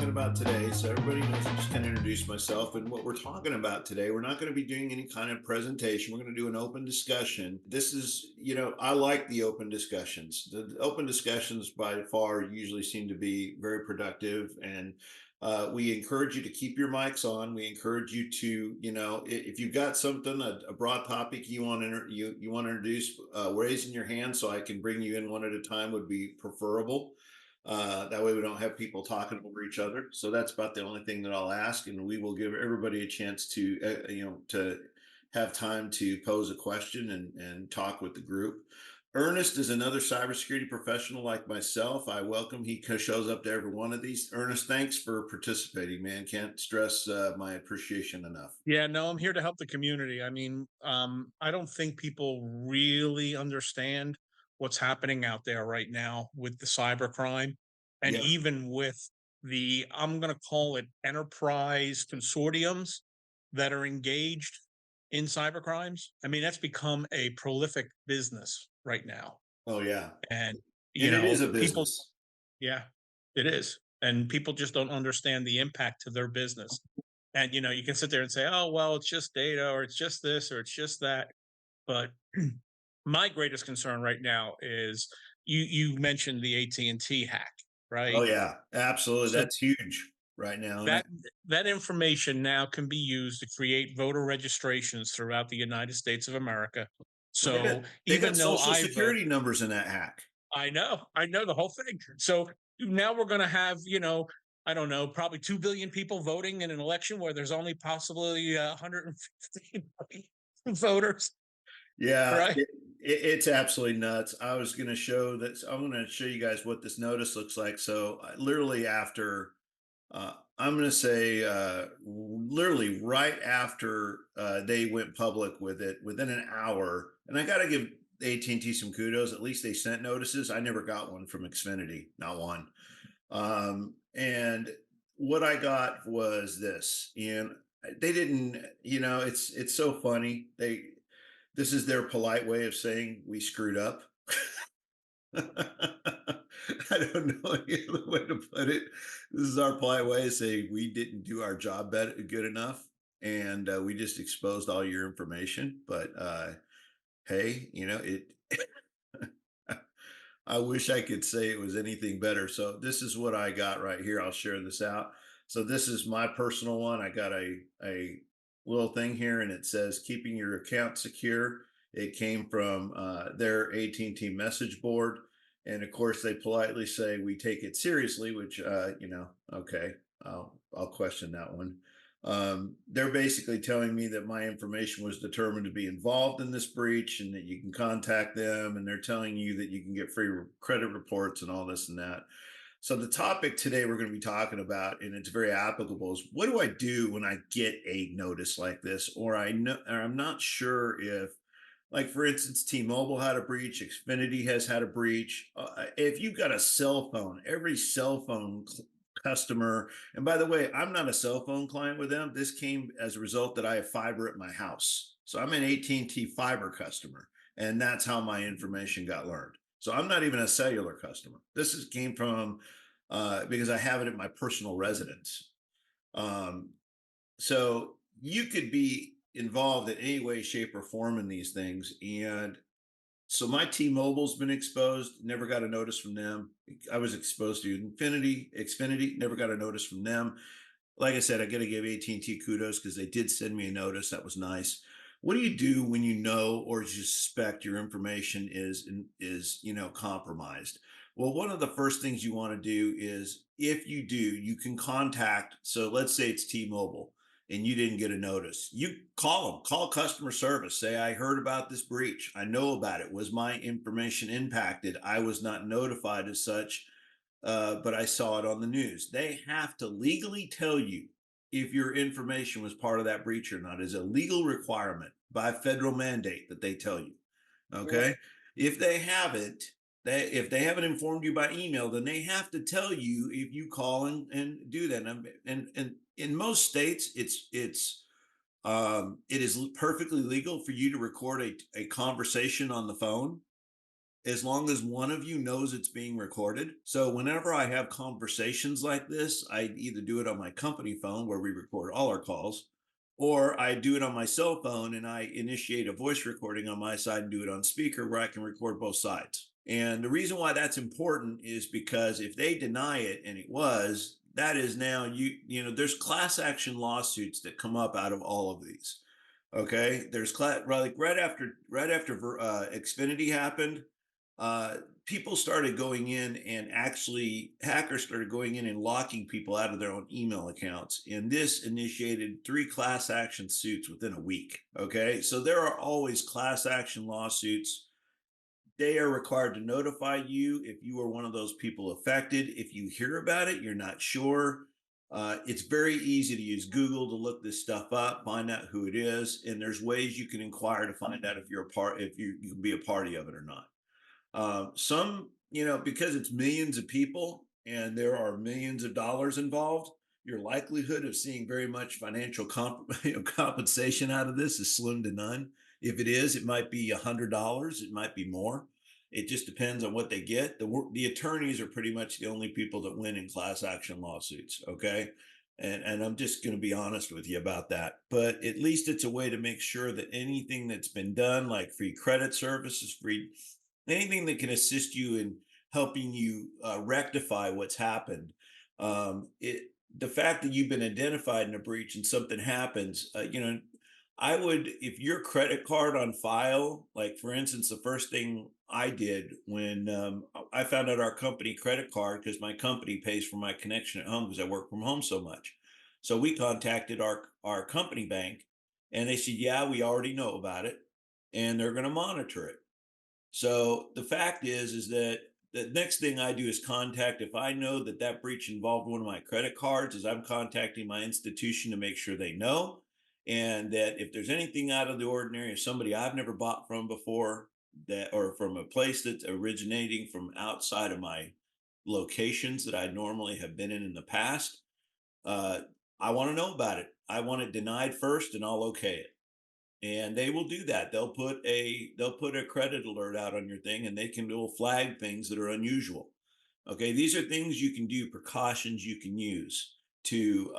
talking about today, so everybody knows I'm just kind of introduce myself. And what we're talking about today, we're not going to be doing any kind of presentation. We're going to do an open discussion. This is, I like the open discussions. The open discussions by far usually seem to be very productive. And we encourage you to keep your mics on. We encourage you to, if you've got something, a broad topic you want to you want to introduce, raising your hand so I can bring you in one at a time would be preferable. That way we don't have people talking over each other. So that's about the only thing that I'll ask, and we will give everybody a chance to, to have time to pose a question and talk with the group. Ernest is another cybersecurity professional like myself. I welcome. He shows up to every one of these. Ernest, thanks for participating, man. Can't stress my appreciation enough. Yeah, no, I'm here to help the community. I mean, I don't think people really understand what's happening out there right now with the cybercrime and Yep. even with I'm going to call it enterprise consortiums that are engaged in cybercrimes. I mean, that's become a prolific business right now. Oh yeah. And, And it is a people, business. yeah, it is. And people just don't understand the impact to their business. And you can sit there and say, "Oh, well, it's just data or it's just this or it's just that." But my greatest concern right now is you mentioned the AT&T hack, Oh right? yeah, absolutely. So That's huge right now. And that that information now can be used to create voter registrations throughout the United States of America. well, So they got even though social I vote, security numbers in that hack. I know the whole thing. So now we're going to have, I don't know, probably 2 billion people voting in an election where there's only possibly 150 million voters, Yeah, right? it's absolutely nuts. I was going to show that. I'm going to show you guys what this notice looks like. So, literally after, I'm going to say, literally right after they went public with it, within an hour. And I got to give AT&T some kudos. At least they sent notices. I never got one from Xfinity, not one. And what I got was this, and they didn't. It's so funny. This is their polite way of saying we screwed up. I don't know any other way to put it. This is our polite way of saying we didn't do our job good enough, and we just exposed all your information. But hey, it. I wish I could say it was anything better. So this is what I got right here. I'll share this out. So this is my personal one. I got a little thing here, and it says keeping your account secure. It came from their AT&T message board, and of course they politely say we take it seriously, which okay, I'll question that one. They're basically telling me that my information was determined to be involved in this breach and that you can contact them. And they're telling you that you can get free credit reports and all this and that. So, the topic today we're going to be talking about, and it's very applicable, is what do I do when I get a notice like this, or I'm not sure if, like for instance, T-Mobile had a breach, Xfinity has had a breach. If you've got a cell phone, every cell phone customer, and by the way, I'm not a cell phone client with them. This came as a result that I have fiber at my house, so I'm an AT&T fiber customer, and that's how my information got learned. So I'm not even a cellular customer. Came from because I have it at my personal residence. Um, so you could be involved in any way, shape, or form in these things. And so my T-Mobile's been exposed, never got a notice from them. I was exposed to Xfinity, never got a notice from them. Like I said, I got to give AT&T kudos because they did send me a notice. That was nice. What do you do when you know or you suspect your information is compromised? Well, one of the first things you want to do is if you do, you can contact. So let's say it's T-Mobile and you didn't get a notice. You call them, call customer service. Say, I heard about this breach. I know about it. Was my information impacted? I was not notified as such, but I saw it on the news. They have to legally tell you if your information was part of that breach or not. Is a legal requirement by federal mandate that they tell you. Okay. If they haven't, if they haven't informed you by email, then they have to tell you if you call and do that. And in most states, it is perfectly legal for you to record a conversation on the phone. as long as one of you knows it's being recorded. So whenever I have conversations like this, I either do it on my company phone where we record all our calls, or I do it on my cell phone and I initiate a voice recording on my side and do it on speaker where I can record both sides. And the reason why that's important is because if they deny it and it was, that is now there's class action lawsuits that come up out of all of these. Okay, there's like right after Xfinity happened, uh, people started going in and actually hackers started going in and locking people out of their own email accounts. And this initiated 3 class action suits within a week. Okay, so there are always class action lawsuits. They are required to notify you if you are one of those people affected. If you hear about it, you're not sure. It's very easy to use Google to look this stuff up, find out who it is, and there's ways you can inquire to find out if you're a part, if you can be a party of it or not. Because it's millions of people and there are millions of dollars involved, your likelihood of seeing very much financial compensation out of this is slim to none. If it is, it might be $100, it might be more. It just depends on what they get. The attorneys are pretty much the only people that win in class action lawsuits. Okay. And I'm just going to be honest with you about that. But at least it's a way to make sure that anything that's been done, like free credit services, free anything that can assist you in helping you rectify what's happened. The fact that you've been identified in a breach and something happens, I would, if your credit card on file, like for instance, the first thing I did when I found out our company credit card, because my company pays for my connection at home because I work from home so much. So we contacted our company bank, and they said, "Yeah, we already know about it, and they're going to monitor it." So the fact is that the next thing I do is contact, if I know that that breach involved one of my credit cards, is I'm contacting my institution to make sure they know. And that if there's anything out of the ordinary, if somebody I've never bought from before, that or from a place that's originating from outside of my locations that I normally have been in the past, uh, I want to know about it. I want it denied first, and I'll okay it, and they will do that. They'll put a credit alert out on your thing, and will flag things that are unusual. Okay, these are things you can do, precautions you can use to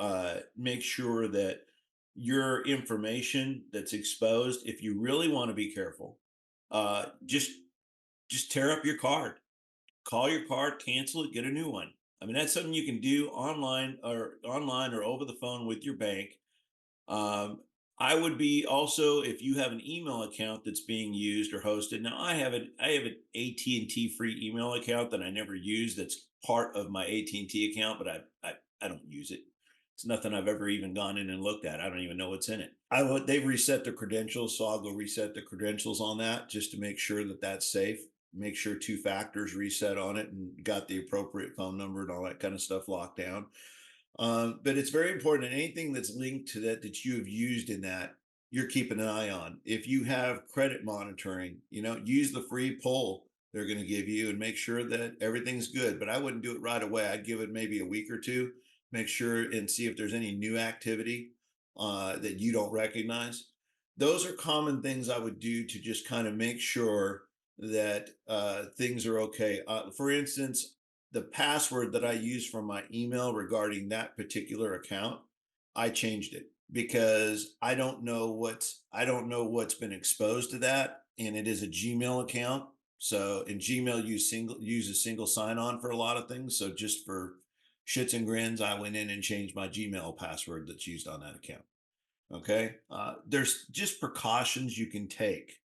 make sure that your information that's exposed, if you really want to be careful, just tear up your card, call your card, cancel it, get a new one. I mean, that's something you can do online or over the phone with your bank. um, I would be also, if you have an email account that's being used or hosted. Now, I have an AT&T free email account that I never use. That's part of my AT&T account, but I don't use it. It's nothing I've ever even gone in and looked at. I don't even know what's in it. They've reset the credentials, so I'll go reset the credentials on that just to make sure that that's safe. Make sure 2 factors reset on it and got the appropriate phone number and all that kind of stuff locked down. But it's very important, and anything that's linked to that you have used in that, you're keeping an eye on. If you have credit monitoring, use the free poll they're going to give you and make sure that everything's good. But I wouldn't do it right away. I'd give it maybe a week or two, make sure and see if there's any new activity that you don't recognize. Those are common things I would do to just kind of make sure that things are okay. For instance, the password that I use for my email regarding that particular account, I changed it because I don't know what's been exposed to that, and it is a Gmail account. So, in Gmail uses single sign on for a lot of things. So, just for shits and grins, I went in and changed my Gmail password that's used on that account. Okay, there's just precautions you can take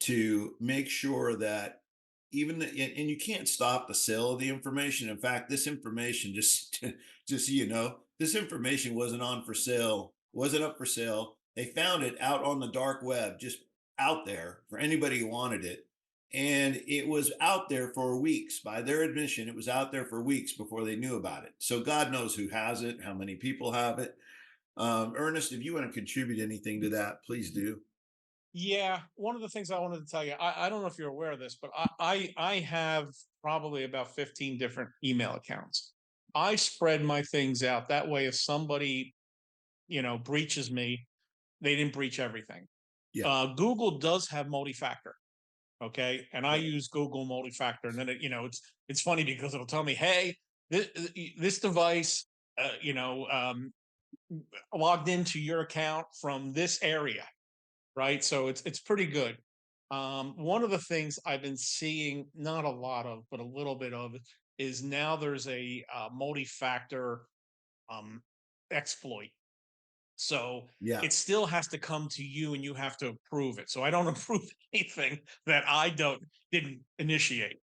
to make sure that and you can't stop the sale of the information. In fact, this information, just so you know, this information wasn't up for sale. They found it out on the dark web, just out there for anybody who wanted it. And it was out there for weeks. By their admission, it was out there for weeks before they knew about it. So God knows who has it, how many people have it. Ernest, if you want to contribute anything to that, please do. Yeah, one of the things I wanted to tell you, I don't know if you're aware of this, but I have probably about 15 different email accounts. I spread my things out that way. If somebody, breaches me, they didn't breach everything. Yeah. Google does have multi-factor. Okay. And I Right. use Google multi-factor. And then it's funny because it'll tell me, hey, this device, logged into your account from this area, right? So it's pretty good. One of the things I've been seeing, not a lot of, but a little bit of, is now there's a multi-factor um, exploit. So Yeah. it still has to come to you, and you have to approve it. So I don't approve anything that I didn't initiate.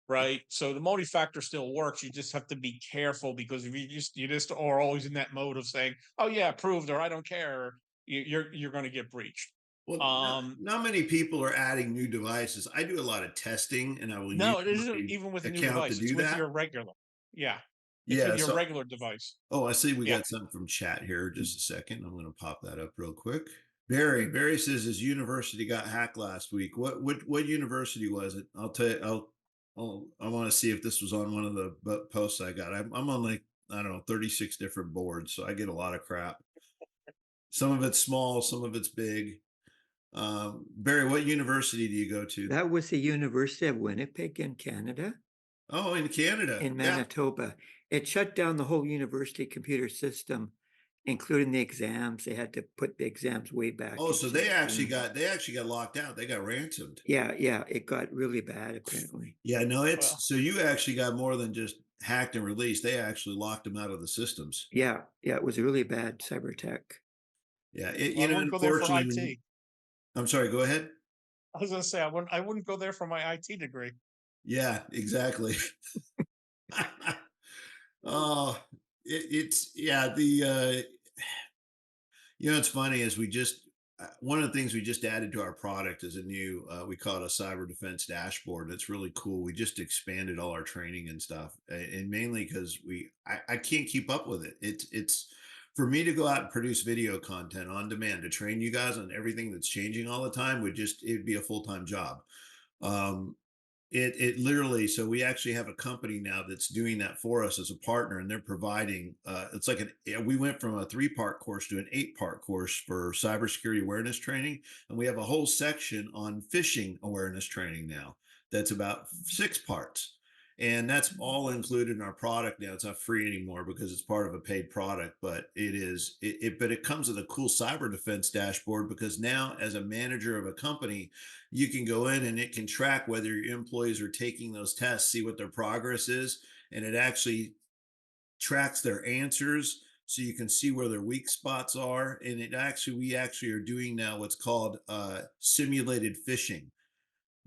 Right. So the multi-factor still works. You just have to be careful, because if you just are always in that mode of saying, "Oh yeah, approved," or "I don't care," you're going to get breached. Well, Um, not many people are adding new devices. I do a lot of testing, and I will use no, it isn't my even with a new account to device. It's do with that. your regular. Yeah, it's with Yeah. your So, regular device. oh, I see we Yeah. got something from chat here. Just a second. I'm going to pop that up real quick. Barry says his university got hacked last week. What university was it? I'll tell you. I want to see if this was on one of the posts I got. I'm on, like, I don't know, 36 different boards, so I get a lot of crap. Some of it's small, some of it's big. Barry, what university do you go to? That was the University of Winnipeg in Canada, Oh, in Canada. in Yeah. Manitoba. It shut down the whole university computer system, including the exams. They had to put the exams way back Oh, so into June. they actually got locked out. They got ransomed. Yeah, yeah, it got really bad apparently. Yeah, no, Well, it's so you actually got more than just hacked and released. They actually locked them out of the systems. Yeah, yeah, it was a really bad cyber tech. Yeah, I wouldn't go there for unfortunately, IT. I'm sorry, go ahead. I was going to say I wouldn't go there for my IT degree. Yeah, exactly. Oh, it's yeah, it's funny is we just one of the things we just added to our product is a new we call it a cyber defense dashboard. It's really cool. We just expanded all our training and stuff, and mainly because I can't keep up with it. It's for me to go out and produce video content on demand to train you guys on everything that's changing all the time would just it'd be a full-time job. Um, it literally, so we actually have a company now that's doing that for us as a partner, and they're providing it's like we went from a 3-part course to an 8-part course for cybersecurity awareness training, and we have a whole section on phishing awareness training now that's about 6 parts. And that's all included in our product now. It's not free anymore because it's part of a paid product, but it comes with a cool cyber defense dashboard, because now as a manager of a company, you can go in and it can track whether your employees are taking those tests, see what their progress is, and it actually tracks their answers, so you can see where their weak spots are. And we actually are doing now what's called simulated phishing.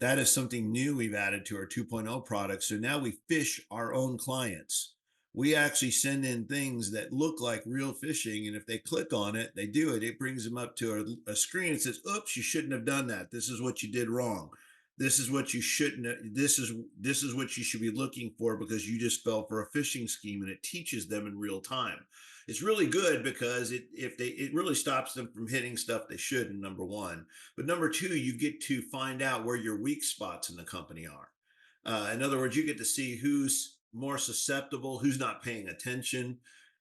That is something new we've added to our 2.0 product. So now we fish our own clients. We actually send in things that look like real phishing. And if they click on it, they do it. It brings them up to a screen. It says, oops, you shouldn't have done that. This is what you did wrong. This is what you shouldn't have, this is what you should be looking for, because you just fell for a phishing scheme, and it teaches them in real time. It's really good because it really stops them from hitting stuff they shouldn't, number one. But number two, you get to find out where your weak spots in the company are. In other words, you get to see who's more susceptible, who's not paying attention,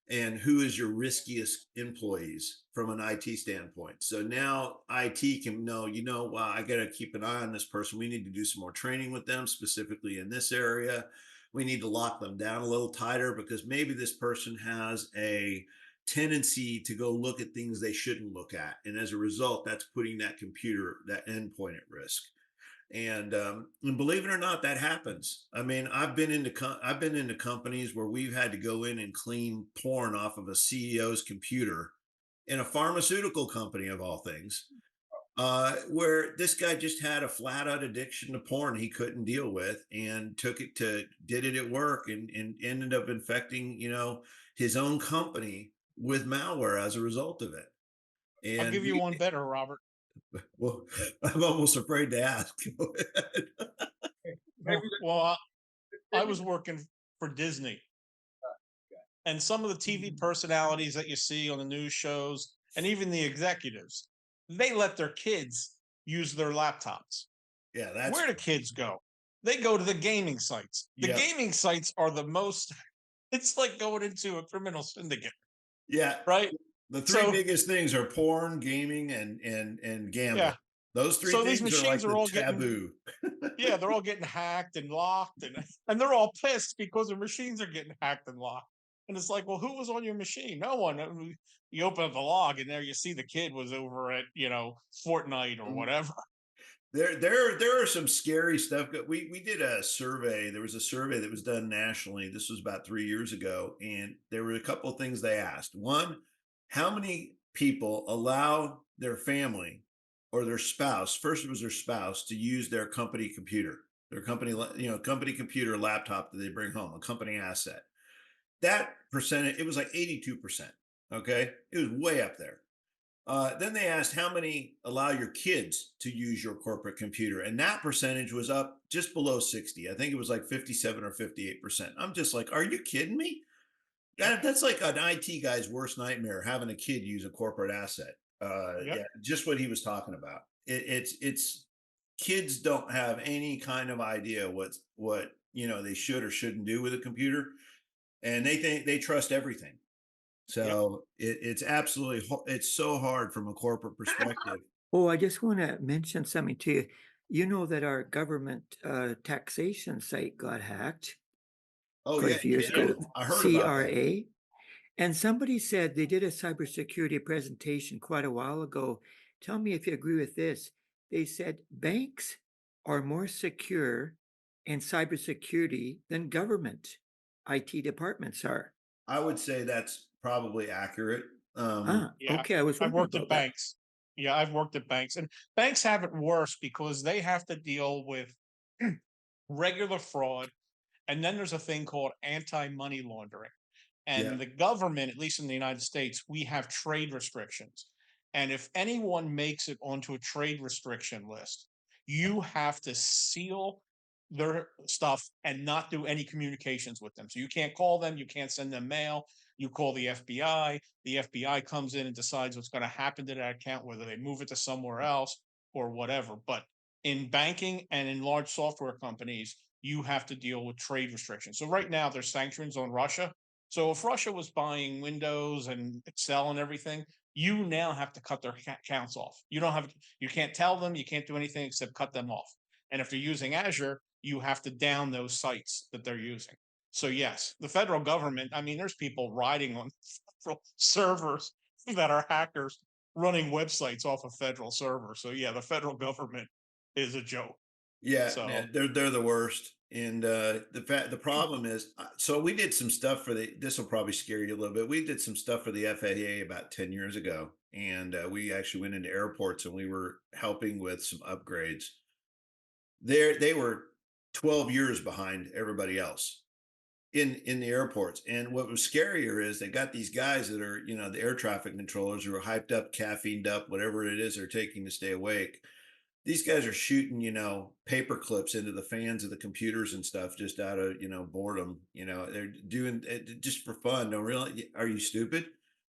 and who is your riskiest employees from an IT standpoint. So now IT can know, wow, I got to keep an eye on this person. We need to do some more training with them, specifically in this area. We need to lock them down a little tighter, because maybe this person has a tendency to go look at things they shouldn't look at. And as a result, that's putting that computer, that endpoint, at risk. And believe it or not, that happens. I mean, I've been into companies where we've had to go in and clean porn off of a CEO's computer in a pharmaceutical company, of all things, where this guy just had a flat out addiction to porn he couldn't deal with, and did it at work, and ended up infecting, his own company with malware as a result of it. I'll And give you one better, Robert. well, I'm almost afraid to ask. Go ahead. Well, I was working for Disney, and some of the TV personalities that you see on the news shows, and even the executives, they let their kids use their laptops. Yeah, that's Where do kids go? They go to the gaming sites. The yeah, gaming sites are the most, it's like going into a criminal syndicate, yeah. right? The three So, biggest things are porn, gaming, and yeah. gambling. Those three So these things are machines like are the all getting, taboo. yeah, they're all getting hacked and locked, and they're all pissed because their machines are getting hacked and locked. And it's like, well, who was on your machine? No one. You open up the log, and there you see the kid was over at Fortnite or whatever. There are some scary stuff. We did a survey. There was a survey that was done nationally. This was about 3 years ago, and there were a couple of things they asked. One, how many people allow their family or their spouse? First, it was their spouse to use their company computer, their company computer laptop that they bring home, a company asset. That percentage, it was like 82%. Okay, it was way up there. Then they asked how many allow your kids to use your corporate computer, and that percentage was up just below 60. I think it was like 57 or 58%. I'm just like, are you kidding me? Yep. That's like an IT guy's worst nightmare, having a kid use a corporate asset. Yep. Yeah, just what he was talking about. It's kids don't have any kind of idea what they should or shouldn't do with a computer, and they think they trust everything. Yep. So it's absolutely it's so hard from a corporate perspective. Oh, I just want to mention something to you. You know that our government taxation site got hacked Oh quite yeah, a few you years Yeah. ago, did. I heard about that. CRA. And somebody said they did a cybersecurity presentation quite a while ago. Tell me if you agree with this. They said banks are more secure in cybersecurity than government IT departments are. I would say that's probably accurate. Ah, Yeah. okay. I was I've wondering worked at about that. banks. Yeah, I've worked at banks, and banks have it worse because they have to deal with regular fraud, and then there's a thing called anti-money laundering. Yeah, And the government, at least in the United States, we have trade restrictions. And if anyone makes it onto a trade restriction list, you have to seal their stuff and not do any communications with them. So you can't call them, you can't send them mail. You call the FBI. The FBI comes in and decides what's going to happen to that account, whether they move it to somewhere else or whatever. But in banking and in large software companies, you have to deal with trade restrictions. So right now, there's sanctions on Russia. So if Russia was buying Windows and Excel and everything, you now have to cut their accounts off. You can't tell them, you can't do anything except cut them off. And if they're using Azure, you have to down those sites that they're using. So yes, the federal government, I mean, there's people riding on federal servers that are hackers running websites off of federal servers. So yeah, the federal government is a joke. yeah, So they're the worst. And the problem is, so we did some stuff for the. This will probably scare you a little bit. We did some stuff for the FAA about 10 years ago, and we actually went into airports and we were helping with some upgrades. They were 12 years behind everybody else in the airports. And what was scarier is they got these guys that are, the air traffic controllers who are hyped up, caffeined up, whatever it is they're taking to stay awake. These guys are shooting, paper clips into the fans of the computers and stuff just out of, boredom. They're doing it just for fun. Don't really, are you stupid?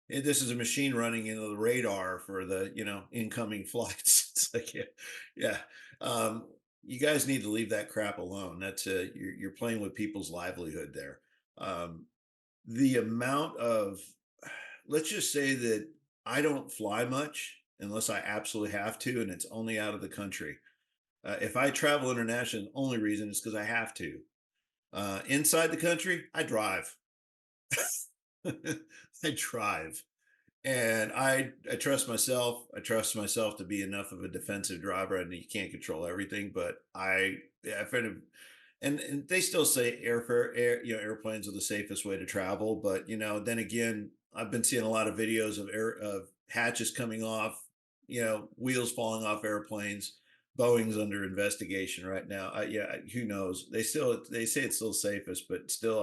This is a machine running into the radar for the, incoming flights. It's like, yeah, yeah. Um, you guys need to leave that crap alone. That's you're playing with people's livelihood there. Um, the amount of, let's just say that I don't fly much unless I absolutely have to, and it's only out of the country. If I travel international, the only reason is because I have to. Inside the country, I drive. I drive. And I trust myself. I trust myself to be enough of a defensive driver. And you can't control everything, but I find it, and they still say airplanes are the safest way to travel. But then again, I've been seeing a lot of videos of hatches coming off, wheels falling off airplanes. Boeing's under investigation right now. Yeah, who knows? They say it's still safest, but still,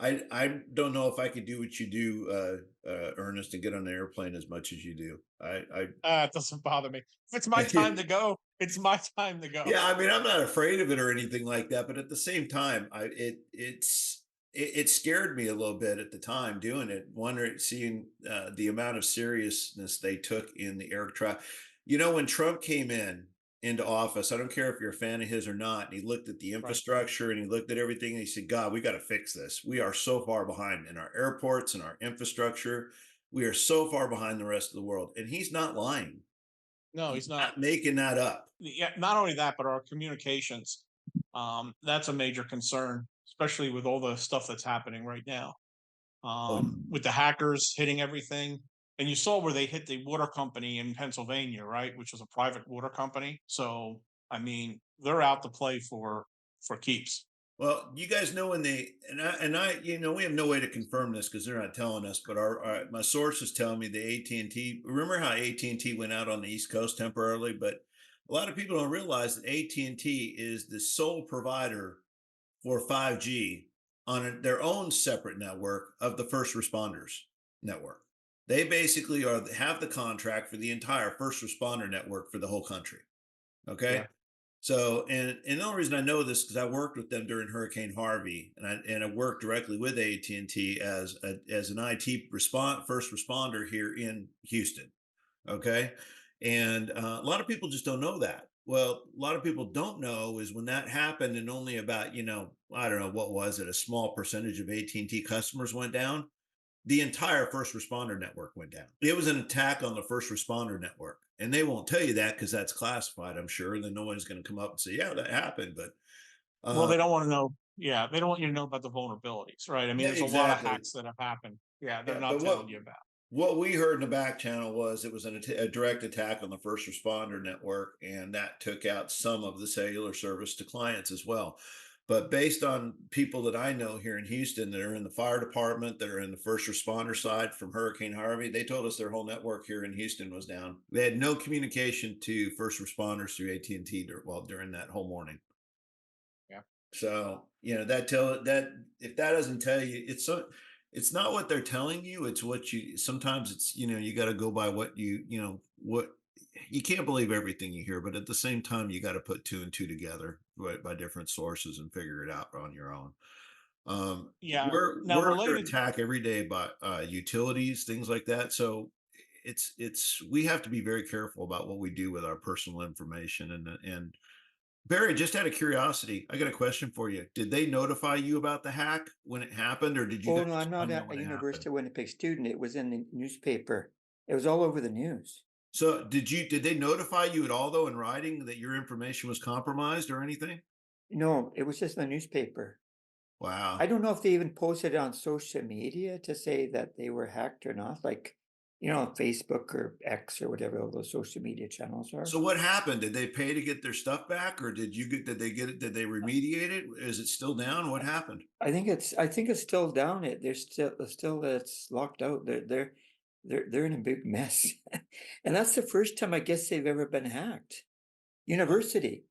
I don't know if I could do what you do, Ernest, and get on the airplane as much as you do. it doesn't bother me. If it's my time to go, it's my time to go. Yeah, I mean, I'm not afraid of it or anything like that, but at the same time, it scared me a little bit at the time doing it, wondering, seeing the amount of seriousness they took in the air traffic. When Trump came into office, I don't care if you're a fan of his or not, and he looked at the Right. infrastructure and he looked at everything and he said, God, we got to fix this. We are so far behind in our airports and our infrastructure. We are so far behind the rest of the world. And he's not lying. No, he's not. not making that up. Yeah, not only that, but our communications. That's a major concern, especially with all the stuff that's happening right now. Oh, With the hackers hitting everything. And you saw where they hit the water company in Pennsylvania, right? Which was a private water company. So I mean, they're out to play for keeps. well, you guys know when they and I, we have no way to confirm this because they're not telling us, but my sources tell me the AT&T. Remember how AT&T went out on the East Coast temporarily, but a lot of people don't realize that AT&T is the sole provider for 5G on their own separate network of the first responders network. They basically have the contract for the entire first responder network for the whole country. Okay. Yeah. So, and the only reason I know this because I worked with them during Hurricane Harvey, and I worked directly with AT and T as an IT first responder here in Houston. Okay, and a lot of people just don't know that. Well, a lot of people don't know is when that happened, and only about I don't know what was it, a small percentage of AT and T customers went down, the entire first responder network went down. It was an attack on the first responder network. And they won't tell you that because that's classified, I'm sure. And then no one's going to come up and say, yeah, that happened. But Well, uh, they don't want to know. Yeah, they don't want you to know about the vulnerabilities, right? I mean, yeah, there's a lot of exactly. hacks that have happened. Yeah, they're Yeah. not But telling you about. what we heard in the back channel was it was a direct attack on the first responder network, and that took out some of the cellular service to clients as well. But based on people that I know here in Houston that are in the fire department, that are in the first responder side from Hurricane Harvey, they told us their whole network here in Houston was down. They had no communication to first responders through AT&T during that whole morning. Yeah. So, that if that doesn't tell you, it's not what they're telling you, it's what sometimes it's, you got to go by what what you can't believe everything you hear, but at the same time, you got to put two and two together by different sources and figure it out on your own. Yeah. Now We're under related. attack every day by utilities, things like that. So it's we have to be very careful about what we do with our personal information. And Barry, just out of curiosity, I got a question for you. Did they notify you about the hack when it happened, or did you Oh, guys no, I'm just not find out a when it happened? University of Winnipeg student. It was in the newspaper. It was all over the news. So did they notify you at all though in writing that your information was compromised or anything? No, it was just in the newspaper. I Wow. don't know if they even posted it on social media to say that they were hacked or not, like, Facebook or X or whatever all those social media channels are. So what happened? Did they pay to get their stuff back, or did they get it? Did they remediate it? Is it still down? What happened? I think it's still down. They're still it's locked out. They're in a big mess. And that's the first time I guess they've ever been hacked. University.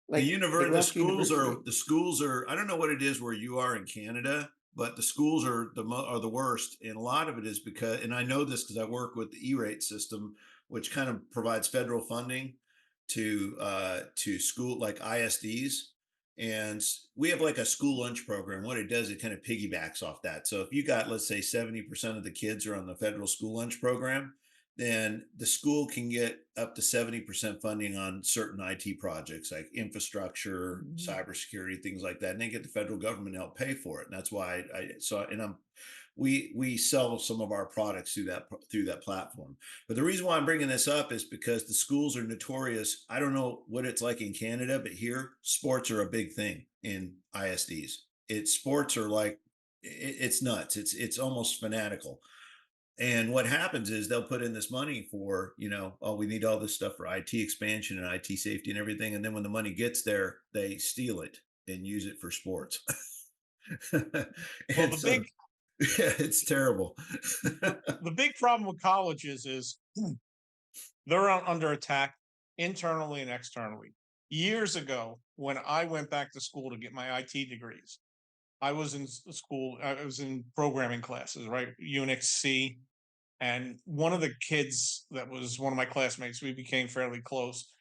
Like they go after university. The schools are, I don't know what it is where you are in Canada, but the schools are the worst, and a lot of it is because, and I know this because I work with the E-rate system, which kind of provides federal funding to school like ISDs, and we have like a school lunch program. What it does, it kind of piggybacks off that. So if you got, let's say, 70% of the kids are on the federal school lunch program, then the school can get up to 70% funding on certain IT projects like infrastructure, Mhm. cybersecurity, things like that. And they get the federal government to help pay for it. And that's why we sell some of our products through that platform. But the reason why I'm bringing this up is because the schools are notorious. I don't know what it's like in Canada, but here sports are a big thing in ISDs. Sports are like it's nuts. It's almost fanatical, and what happens is they'll put in this money for, oh, we need all this stuff for IT expansion and IT safety and everything. And then when the money gets there, they steal it and use it for sports. Well, And the so, big yeah, it's terrible. the big problem with colleges is they're under attack internally and externally. Years ago, when I went back to school to get my IT degrees, I was in school. I was in programming classes, right? Unix, C, and one of the kids that was one of my classmates, we became fairly close,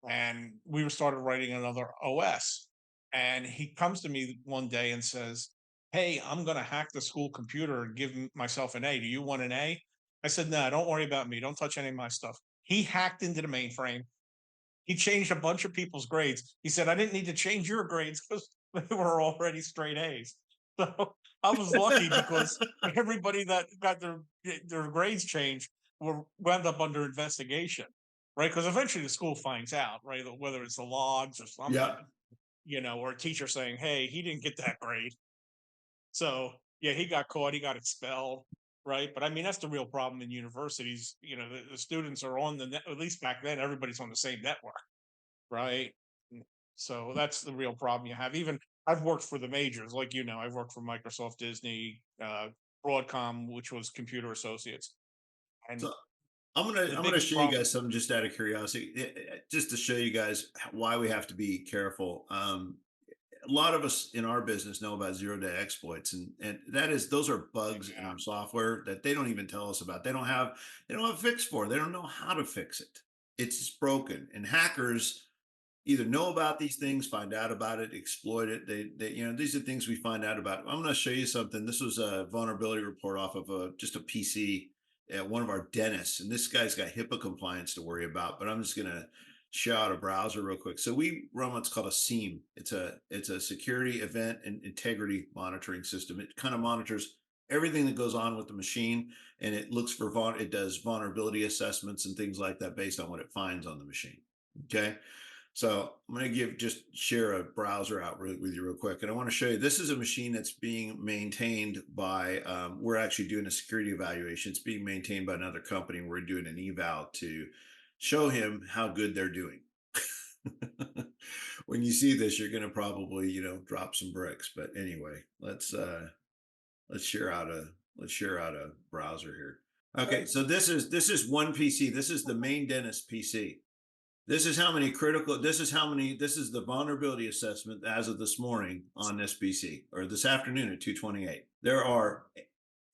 and we started writing another OS. And he comes to me one day and says, "Hey, I'm going to hack the school computer and give myself an A. Do you want an A?" I said, "No, don't worry about me. Don't touch any of my stuff." He hacked into the mainframe. He changed a bunch of people's grades. He said, "I didn't need to change your grades because they were already straight A's." So I was lucky because everybody that got their grades changed wound up under investigation. right? Because eventually the school finds out, right? Whether it's the logs or something, Yeah. or a teacher saying, "Hey, he didn't get that grade." So yeah, he got caught, he got expelled, right? But I mean, that's the real problem in universities. The students are on the net, at least back then, everybody's on the same network, right? So that's the real problem you have. Even I've worked for the majors, like I've worked for Microsoft, Disney, Broadcom, which was Computer Associates, and So I'm gonna the I'm gonna biggest show you problem. guys something just out of curiosity, just to show you guys why we have to be careful. A lot of us in our business know about zero-day exploits, and that is those are bugs in Yeah, our software that they don't even tell us about. They don't have a fix for. They don't know how to fix it. It's just broken, and hackers either know about these things, find out about it, exploit it. These are things we find out about. I'm going to show you something. This was a vulnerability report off of just a PC at one of our dentists, and this guy's got HIPAA compliance to worry about. But I'm just going to show out a browser real quick. So we run what's called a SIEM. It's a security event and integrity monitoring system. It kind of monitors everything that goes on with the machine, and it looks for it does vulnerability assessments and things like that based on what it finds on the machine. Okay. So I'm going to share a browser out with you real quick. And I want to show you, this is a machine that's being maintained by, we're actually doing a security evaluation. It's being maintained by another company. We're doing an eval to show him how good they're doing. When you see this, you're going to probably, drop some bricks. But anyway, let's share out a browser here. Okay. So this is one PC. This is the main dentist PC. This is the vulnerability assessment as of this morning on this PC, or this afternoon at 2:28. There are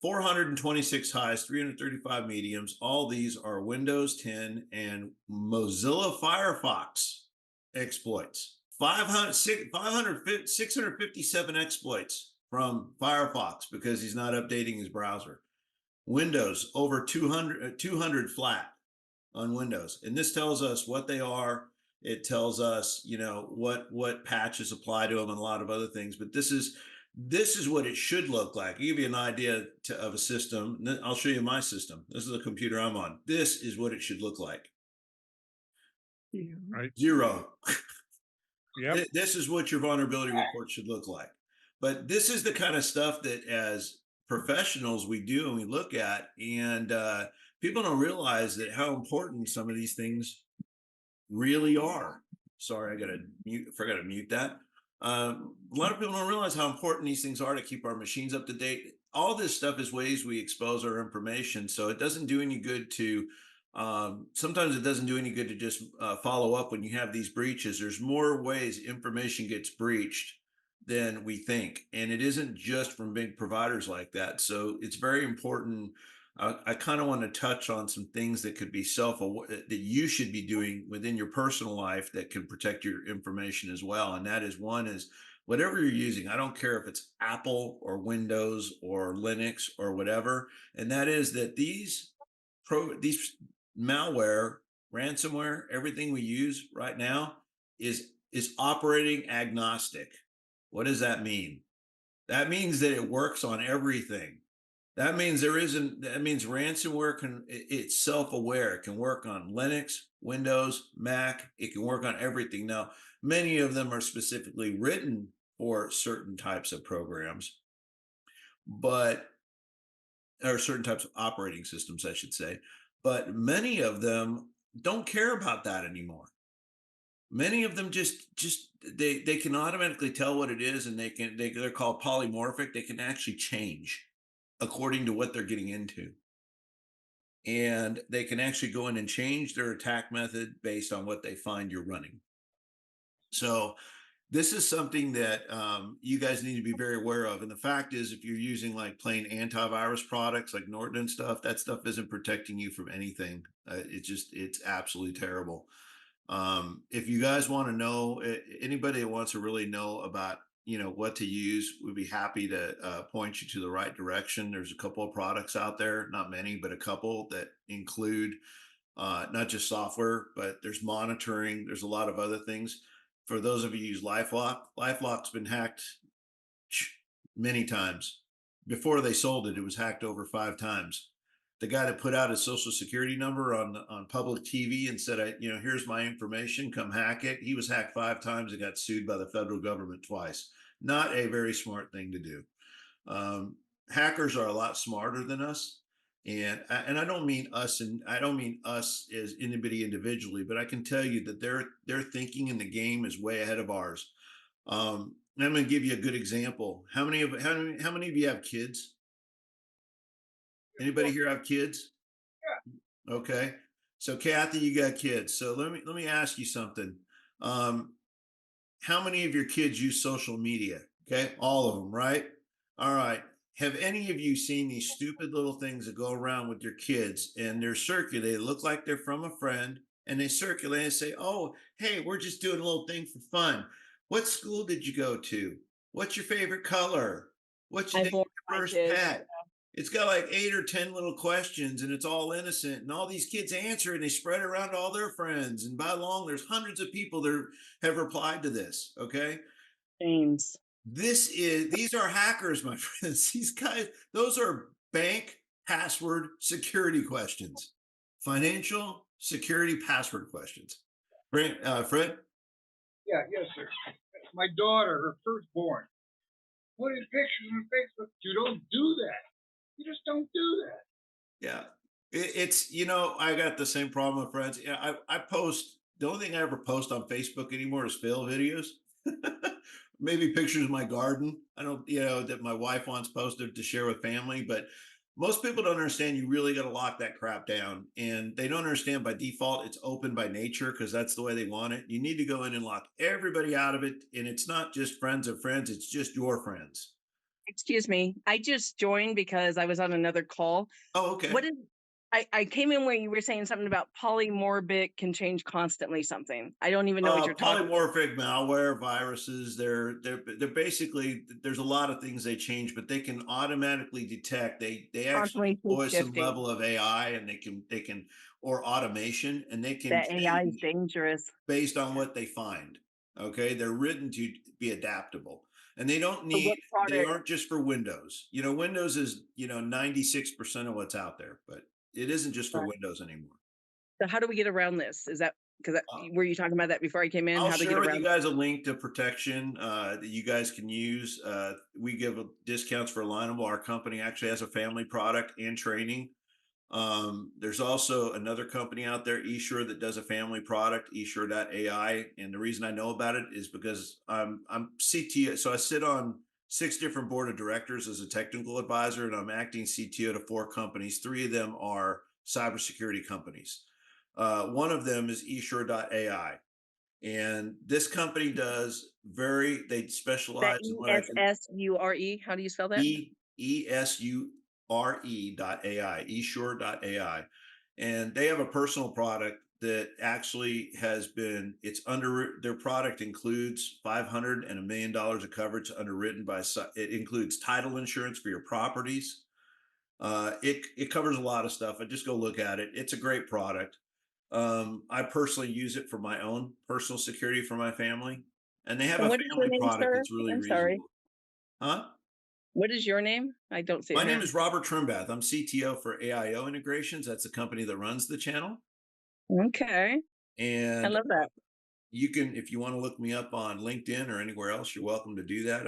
426 highs, 335 mediums. All these are Windows 10 and Mozilla Firefox exploits. 657 exploits from Firefox because he's not updating his browser. Windows over 200 flat on Windows. And this tells us what they are. It tells us, what patches apply to them and a lot of other things. But this is what it should look like. I'll give you an idea of a system. I'll show you my system. This is the computer I'm on. This is what it should look like. Yeah. right? Zero. Yep. This is what your vulnerability report should look like. But this is the kind of stuff that as professionals we do and we look at, and people don't realize that how important some of these things really are. Sorry, forgot to mute that. A lot of people don't realize how important these things are to keep our machines up to date. All this stuff is ways we expose our information. So it doesn't do any good to, sometimes it doesn't do any good to just follow up when you have these breaches. There's more ways information gets breached than we think. And it isn't just from big providers like that. So it's very important. I kind of want to touch on some things that could be that you should be doing within your personal life that can protect your information as well. And that is, one is whatever you're using. I don't care if it's Apple or Windows or Linux or whatever. And that is that these malware, ransomware, everything we use right now is operating agnostic. What does that mean? That means that it works on everything. That means ransomware it's self-aware. It can work on Linux, Windows, Mac. It can work on everything. Now, many of them are specifically written for certain types of programs, or certain types of operating systems, I should say. But many of them don't care about that anymore. Many of them just they can automatically tell what it is, and they're called polymorphic. They can actually change according to what they're getting into, and they can actually go in and change their attack method based on what they find you're running. So this is something that you guys need to be very aware of. And the fact is, if you're using like plain antivirus products like Norton and stuff, that stuff isn't protecting you from anything. It's absolutely terrible. If you guys want to know, anybody that wants to really know about, what to use, we'd be happy to point you to the right direction. There's a couple of products out there, not many, but a couple that include not just software, but there's monitoring. There's a lot of other things. For those of you who use LifeLock's been hacked many times. Before they sold it, it was hacked over 5 times. the guy that put out his social security number on public TV and said, here's my information, come hack it. He was hacked 5 times and got sued by the federal government twice. Not a very smart thing to do. Um, Hackers are a lot smarter than us. And I don't mean us, and I don't mean us as anybody individually, but I can tell you that their thinking in the game is way ahead of ours. And I'm going to give you a good example. How many of you have kids? Anybody here have kids? Okay. So Kathy, you got kids. So let me ask you something. Um, how many of your kids use social media? Okay, all of them, right? All right. Have any of you seen these stupid little things that go around with your kids and they're circulated? They look like they're from a friend and they circulate and say, "Oh, hey, we're just doing a little thing for fun. What school did you go to? What's your favorite color? What's your I name bore of your my first kids. pet?" It's got like 8 or 10 little questions and it's all innocent. And all these kids answer and they spread it around to all their friends. And by long, there's hundreds of people that have replied to this. Okay. James. These are hackers, my friends. These guys, those are bank password security questions, financial security password questions. Fred? Yeah, yes, sir. My daughter, her firstborn, putting pictures on Facebook. You don't do that. You just don't do that. Yeah. It's, I got the same problem with friends. Yeah, I post, the only thing I ever post on Facebook anymore is fail videos. Maybe pictures of my garden. I don't, that my wife wants posted to share with family, but most people don't understand you really got to lock that crap down. And they don't understand by default, it's open by nature because that's the way they want it. You need to go in and lock everybody out of it. And it's not just friends of friends, it's just your friends. Excuse me. I just joined because I was on another call. Oh, okay. What is I came in where you were saying something about polymorphic can change constantly something. I don't even know what you're talking about. Polymorphic malware, viruses, they're basically, there's a lot of things they change, but they can automatically detect. They actually Constantly keep deploy some shifting. level of AI and they can or automation and they can That AI is change dangerous. based on what they find. Okay. They're written to be adaptable. And they don't So need, what they product? aren't just for Windows. Windows is, 96% of what's out there, but it isn't just for Windows anymore. So how do we get around this? Is that because Uh, were you talking about that before I came in? I'll How to get share with you around? guys a link to protection that you guys can use. We give discounts for Alignable. Our company actually has a family product and training. There's also another company out there, eSure, that does a family product, eSure.ai. And the reason I know about it is because I'm CTO. So I sit on 6 different board of directors as a technical advisor, and I'm acting CTO to 4 companies. 3 of them are cybersecurity companies. One of them is eSure.ai. And this company they That specialize in what I can ESSURE. How do you spell that? ESURE.ai, eSure.ai. And they have a personal product that actually it's under their product includes 500 and $1 million of coverage underwritten by, it includes title insurance for your properties. It covers a lot of stuff. I just go look at it. It's a great product. I personally use it for my own personal security for my family, and they have And a what is your family name, product sir? that's really I'm sorry. reasonable. Huh? What is your name? I don't see it My name here. is Robert Trimbath. I'm CTO for AIO Integrations. That's the company that runs the channel. Okay. I And love that. you can, if you want to look me up on LinkedIn or anywhere else, you're welcome to do that.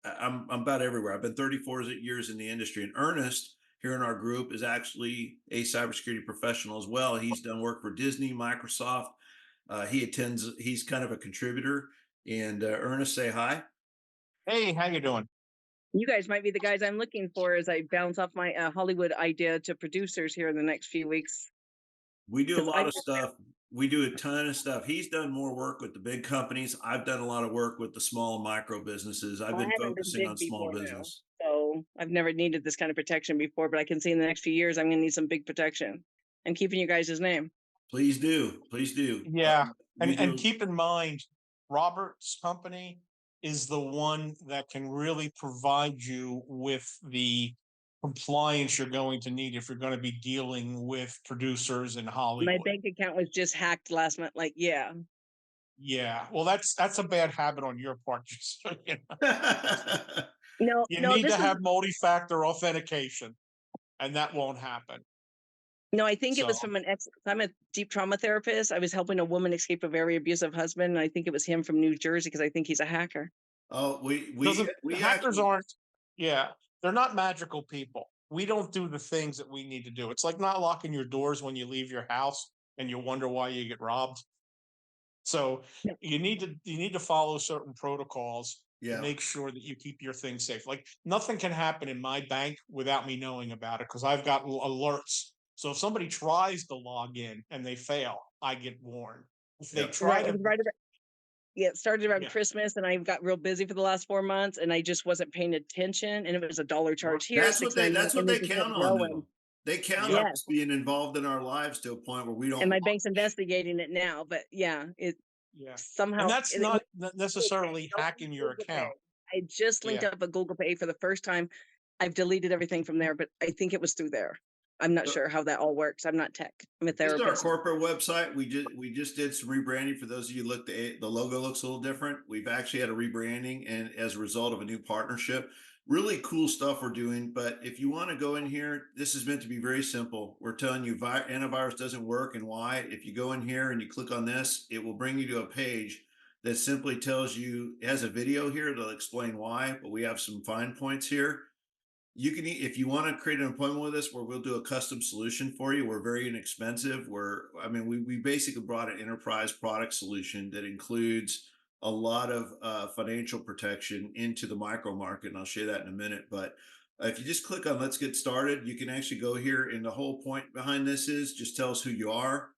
I'm about everywhere. I've been 34 years in the industry, and Ernest here in our group is actually a cybersecurity professional as well. He's done work for Disney, Microsoft. He's kind of a contributor. And Ernest, say hi. Hey, how you doing? You guys might be the guys I'm looking for as I bounce off my Hollywood idea to producers here in the next few weeks. We do a Because I lot of stuff. We do a ton of stuff. He's done more work with the big companies. I've done a lot of work with the small and micro businesses. I've well, I been haven't been focusing on big small before now, business. so I've never needed this kind of protection before. But I can see in the next few years I'm going to need some big protection. I'm keeping you guys' name. Please do. Please do. Yeah. We And do. keep in mind, Robert's company is the one that can really provide you with the compliance you're going to need if you're going to be dealing with producers in My Hollywood. bank account was just hacked last month. Like, yeah. Yeah. Well, that's a bad habit on your part. Just so you know. No, You no, need this to is have multi-factor authentication. and that won't happen. No, I think it was So from I'm a deep trauma therapist. I was helping a woman escape a very abusive husband. And I think it was him from New Jersey because I think he's a hacker. Oh, doesn't we hackers actually, aren't yeah, they're not magical people. We don't do the things that we need to do. It's like not locking your doors when you leave your house and you wonder why you get robbed. So Yeah. you need to follow certain protocols to yeah. make sure that you keep your things safe. Like nothing can happen in my bank without me knowing about it because I've got alerts. So if somebody tries to log in and they fail, I get warned. If they Yep. try Right. It to was right about, yeah, it started around yeah, Christmas and I got real busy for the last 4 months and I just wasn't paying attention. And it was a dollar charge here, That's $6.99, what and they they just count kept on going. though. They count on yep, Yes. us being involved in our lives to a point where we And don't my watch. bank's investigating it now. But yeah, it yeah. And somehow that's it was not Google Pay. necessarily Don't use hacking your Google Pay. account. I just linked Yeah. up a Google Pay for the first time. I've deleted everything from there, but I think it was through there. I'm not sure how that all works. I'm not tech. I'm a This is our therapist. corporate website. We just did some rebranding. For those of you look, the logo looks a little different. We've actually had a rebranding, and as a result of a new partnership, really cool stuff we're doing. But if you want to go in here, this is meant to be very simple. We're telling you antivirus doesn't work and why. If you go in here and you click on this, it will bring you to a page that simply tells you. It has a video here that'll explain why, but we have some fine points here. You can, if you want to create an appointment with us where we'll do a custom solution for you. We're very inexpensive. We basically brought an enterprise product solution that includes a lot of financial protection into the micro market. And I'll show you that in a minute. But if you just click on let's get started, you can actually go here. And the whole point behind this is just tell us who you are,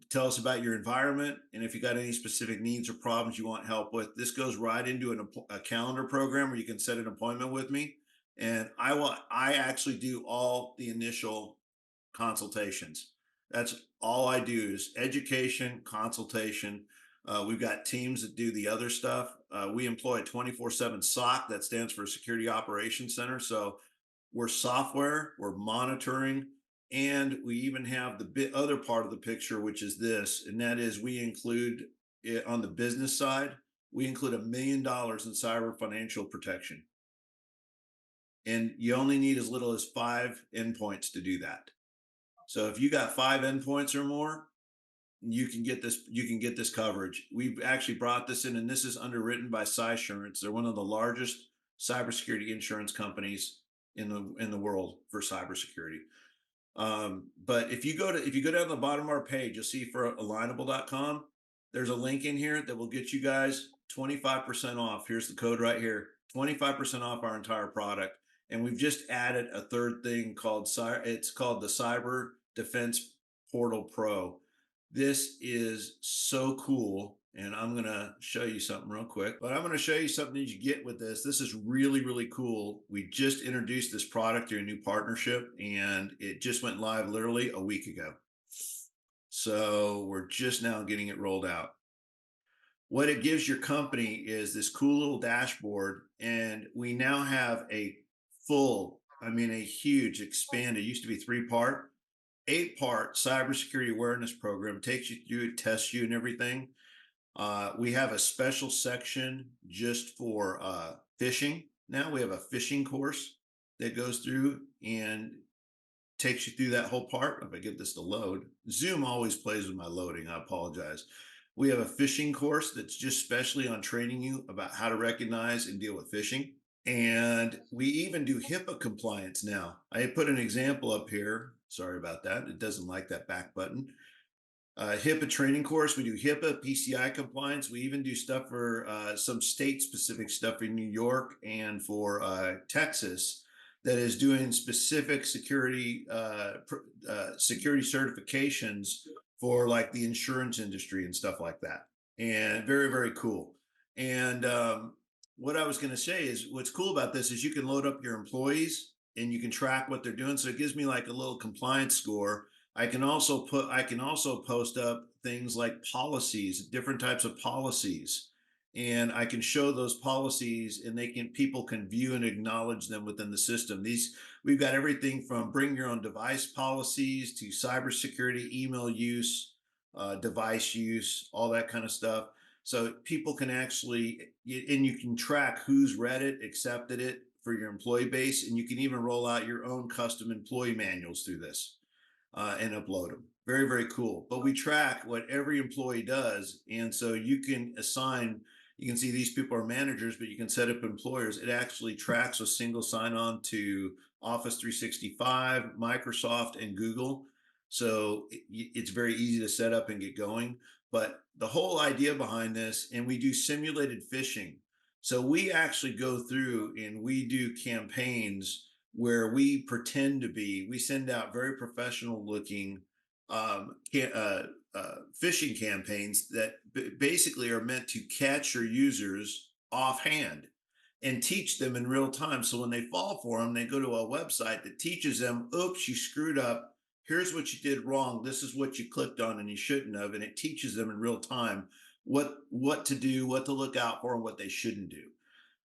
tell us about your environment, and if you got any specific needs or problems you want help with. This goes right into a calendar program where you can set an appointment with me, and I actually do all the initial consultations. That's all I do is education, consultation. We've got teams that do the other stuff. We employ a 24/7 SOC, that stands for Security Operations Center. So we're software, we're monitoring, and we even have the other part of the picture, which is this, and that is we include it on the business side. We include $1 million in cyber financial protection, and you only need as little as 5 endpoints to do that. So if you got 5 endpoints or more, you can get this. You can get this coverage. We've actually brought this in, and this is underwritten by Cysurance. They're one of the largest cybersecurity insurance companies in the world for cybersecurity. But if you go down the bottom of our page, you'll see for alignable.com, there's a link in here that will get you guys 25% off. Here's the code right here, 25% off our entire product. And we've just added a third thing called it's called the Cyber Defense Portal Pro. This is so cool. And I'm going to show you something real quick, but I'm going to show you something that you get with this. This is really, really cool. We just introduced this product through a new partnership, and it just went live literally a week ago. So we're just now getting it rolled out. What it gives your company is this cool little dashboard, and we now have a a huge expanded, used to be 3-part, 8-part cybersecurity awareness program, takes you through it, tests you and everything. We have a special section just for phishing. Now we have a phishing course that goes through and takes you through that whole part. If I get this to load, Zoom always plays with my loading. I apologize. We have a phishing course that's just specially on training you about how to recognize and deal with phishing. And we even do HIPAA compliance now. I put an example up here. Sorry about that. It doesn't like that back button. HIPAA training course. We do HIPAA, PCI compliance. We even do stuff for some state specific stuff in New York and for Texas that is doing specific security security certifications for like the insurance industry and stuff like that. And very, very cool. And what I was going to say is what's cool about this is you can load up your employees and you can track what they're doing. So it gives me like a little compliance score. I can also post up things like policies, different types of policies, and I can show those policies, and people can view and acknowledge them within the system. We've got everything from bring your own device policies to cybersecurity, email use, device use, all that kind of stuff. So people can actually, and you can track who's read it, accepted it for your employee base, and you can even roll out your own custom employee manuals through this and upload them. Very, very cool. But we track what every employee does. And so you can assign, you can see these people are managers, but you can set up employers. It actually tracks a single sign on to Office 365, Microsoft, and Google. So it's very easy to set up and get going. But the whole idea behind this, and we do simulated phishing. So we actually go through and we do campaigns where we pretend to be, we send out very professional looking phishing campaigns that basically are meant to catch your users offhand and teach them in real time. So when they fall for them, they go to a website that teaches them, oops, you screwed up. Here's what you did wrong. This is what you clicked on and you shouldn't have. And it teaches them in real time what to do, what to look out for, and what they shouldn't do.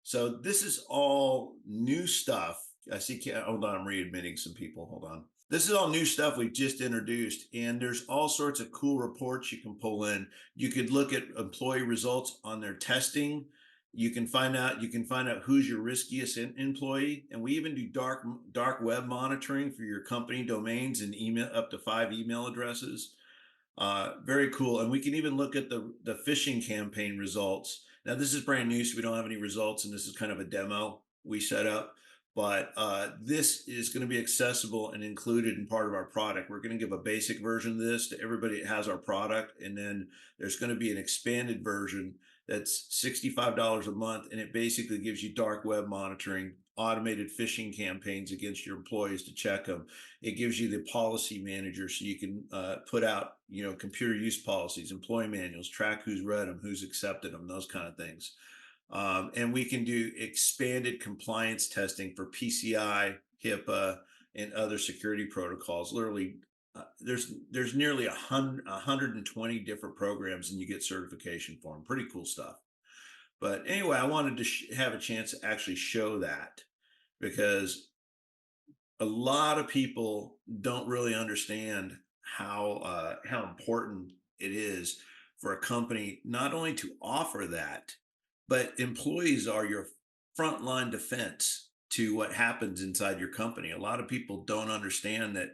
So this is all new stuff. I see. Hold on, I'm readmitting some people. Hold on. This is all new stuff we've just introduced, and there's all sorts of cool reports you can pull in. You could look at employee results on their testing. You can find out who's your riskiest employee, and we even do dark web monitoring for your company domains and email up to 5 email addresses. Very cool. And we can even look at the phishing campaign results. Now, this is brand new, so we don't have any results, and this is kind of a demo we set up. But this is going to be accessible and included in part of our product. We're going to give a basic version of this to everybody that has our product. And then there's going to be an expanded version that's $65 a month. And it basically gives you dark web monitoring, automated phishing campaigns against your employees to check them. It gives you the policy manager so you can put out, computer use policies, employee manuals, track who's read them, who's accepted them, those kind of things. And we can do expanded compliance testing for PCI, HIPAA, and other security protocols. Literally, there's nearly 120 different programs, and you get certification for them. Pretty cool stuff. But anyway, I wanted to have a chance to actually show that because a lot of people don't really understand how important it is for a company not only to offer that, but employees are your frontline defense to what happens inside your company. A lot of people don't understand that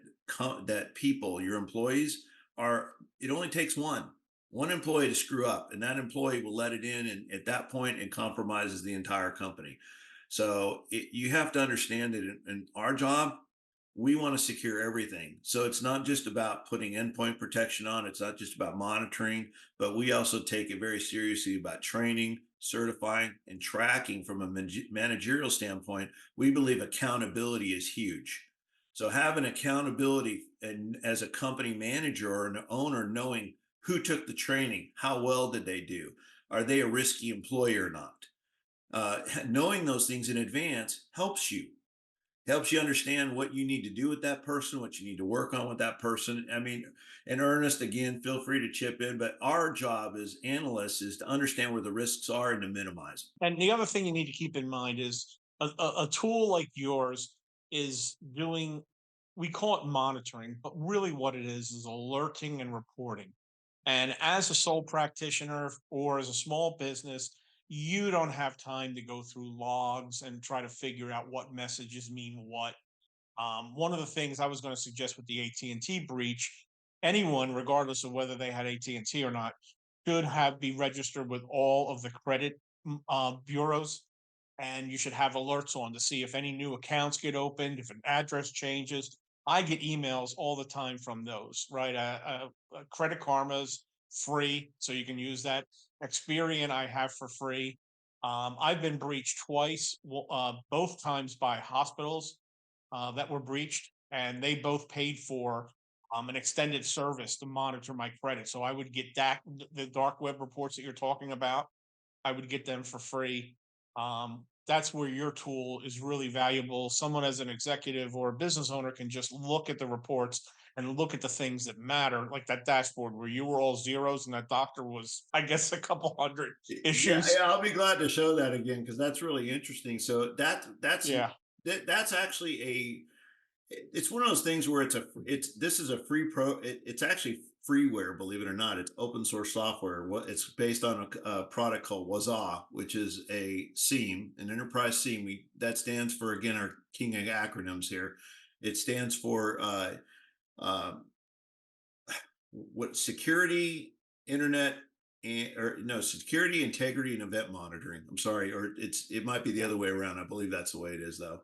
that people, your employees, are. It only takes one employee to screw up, and that employee will let it in, and at that point, it compromises the entire company. So you have to understand that in our job, we want to secure everything. So it's not just about putting endpoint protection on. It's not just about monitoring, but we also take it very seriously about training, certifying, and tracking from a managerial standpoint. We believe accountability is huge. So having accountability and as a company manager or an owner, knowing who took the training, how well did they do? Are they a risky employee or not? Knowing those things in advance helps you understand what you need to do with that person, what you need to work on with that person. I mean, and Ernest, again, feel free to chip in, but our job as analysts is to understand where the risks are and to minimize them. And the other thing you need to keep in mind is a tool like yours is doing, we call it monitoring, but really what it is alerting and reporting. And as a sole practitioner or as a small business, you don't have time to go through logs and try to figure out what messages mean what. One of the things I was going to suggest with the AT&T breach, anyone, regardless of whether they had AT&T or not, should have be registered with all of the credit bureaus, and you should have alerts on to see if any new accounts get opened, if an address changes. I get emails all the time from those, right? Credit Karma's free, so you can use that. Experian I have for free. I've been breached twice, both times by hospitals that were breached, and they both paid for an extended service to monitor my credit. So I would get that the dark web reports that you're talking about. I would get them for free. That's where your tool is really valuable. Someone as an executive or a business owner can just look at the reports and look at the things that matter, like that dashboard where you were all zeros and that doctor was, I guess, a couple hundred Yeah, issues. yeah, I'll be glad to show that again because that's really interesting. So Yeah. that's actually it's one of those things where this is a free it's actually freeware, believe it or not. It's open source software. What it's based on a product called Waza, which is a SIEM, an enterprise SIEM. That stands for, again, our king of acronyms here. It stands for uh, what security, internet, and or no security, integrity, and event monitoring. I'm sorry, or it might be the other way around. I believe that's the way it is though.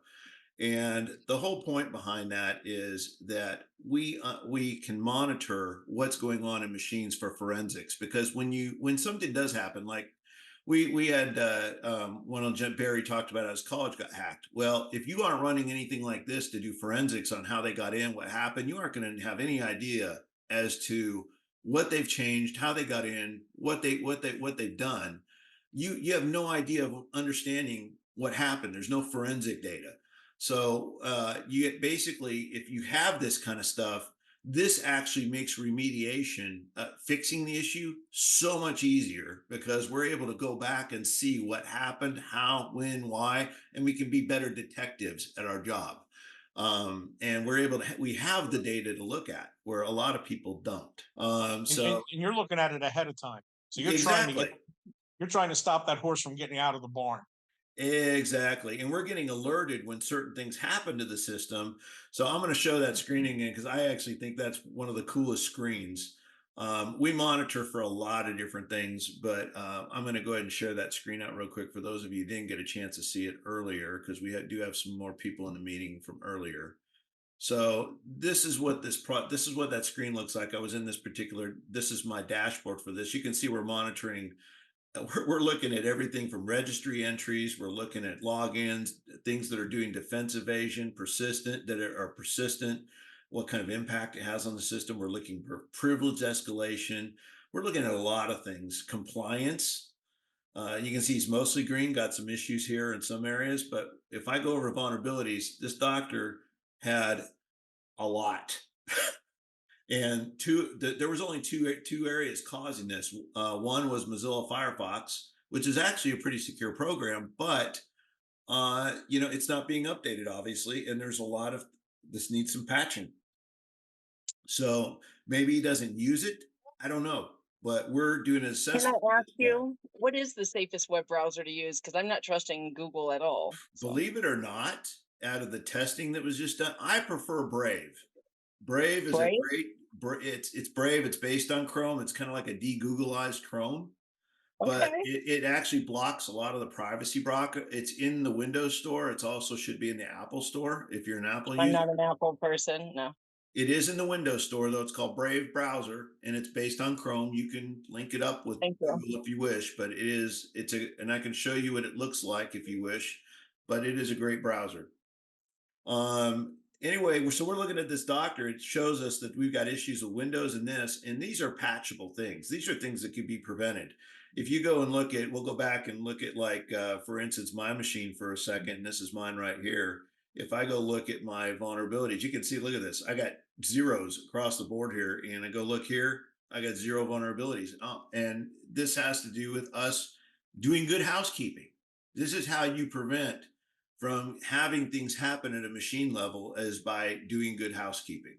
And the whole point behind that is that we can monitor what's going on in machines for forensics, because when something does happen, like we had one of Barry talked about how his college got hacked. Well, if you aren't running anything like this to do forensics on how they got in, what happened, you aren't going to have any idea as to what they've changed, how they got in, what they've done. You have no idea of understanding what happened. There's no forensic data. So you get, basically, if you have this kind of stuff, this actually makes remediation, fixing the issue, so much easier, because we're able to go back and see what happened, how, when, why, and we can be better detectives at our job. And we're able to, we have the data to look at where a lot of people don't. And you're looking at it ahead of time. So you're exactly. you're trying to stop that horse from getting out of the barn. Exactly. And we're getting alerted when certain things happen to the system. So I'm going to show that screen again because I actually think that's one of the coolest screens. We monitor for a lot of different things, but I'm going to go ahead and share that screen out real quick for those of you who didn't get a chance to see it earlier, because do have some more people in the meeting from earlier. So this is what this is what that screen looks like. I was in this is my dashboard for this. You can see we're monitoring, we're looking at everything from registry entries. We're looking at logins, things that are doing defense evasion, persistent, what kind of impact it has on the system. We're looking for privilege escalation. We're looking at a lot of things. Compliance. You can see it's mostly green, got some issues here in some areas, but if I go over vulnerabilities, this doctor had a lot. And there was only two areas causing this. One was Mozilla Firefox, which is actually a pretty secure program, but it's not being updated, obviously, and there's a lot of this needs some patching. So maybe he doesn't use it. I don't know, but we're doing an Can assessment. I ask you, what is the safest web browser to use? Because I'm not trusting Google at all. So, Believe it or not, out of the testing that was just done, I prefer Brave. Brave is a Brave? great. It's Brave. It's based on Chrome. It's kind of like a de-Googleized Chrome, but Okay. it actually blocks a lot of the privacy block. It's in the Windows Store. It's also should be in the Apple Store if you're an Apple I'm user. not an Apple person. No. It is in the Windows Store though. It's called Brave Browser, and it's based on Chrome. You can link it up with Thank you. Google if you wish, but and I can show you what it looks like if you wish, but it is a great browser. Anyway, so we're looking at this doctor. It shows us that we've got issues with Windows and these are patchable things. These are things that could be prevented. If you go and we'll go back and look at, like, for instance, my machine for a second, and this is mine right here. If I go look at my vulnerabilities, you can see, look at this. I got zeros across the board here, and I go look here, I got 0 vulnerabilities. And this has to do with us doing good housekeeping. This is how you prevent from having things happen at a machine level, is by doing good housekeeping.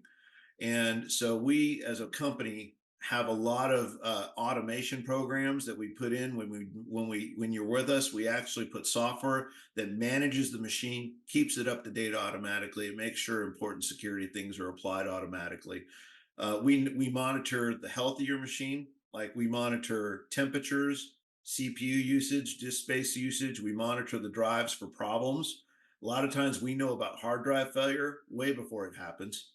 And so we as a company have a lot of automation programs that we put in when you're with us. We actually put software that manages the machine, keeps it up to date automatically, and makes sure important security things are applied automatically. We monitor the health of your machine, like we monitor temperatures, CPU usage, disk space usage. We monitor the drives for problems. A lot of times we know about hard drive failure way before it happens.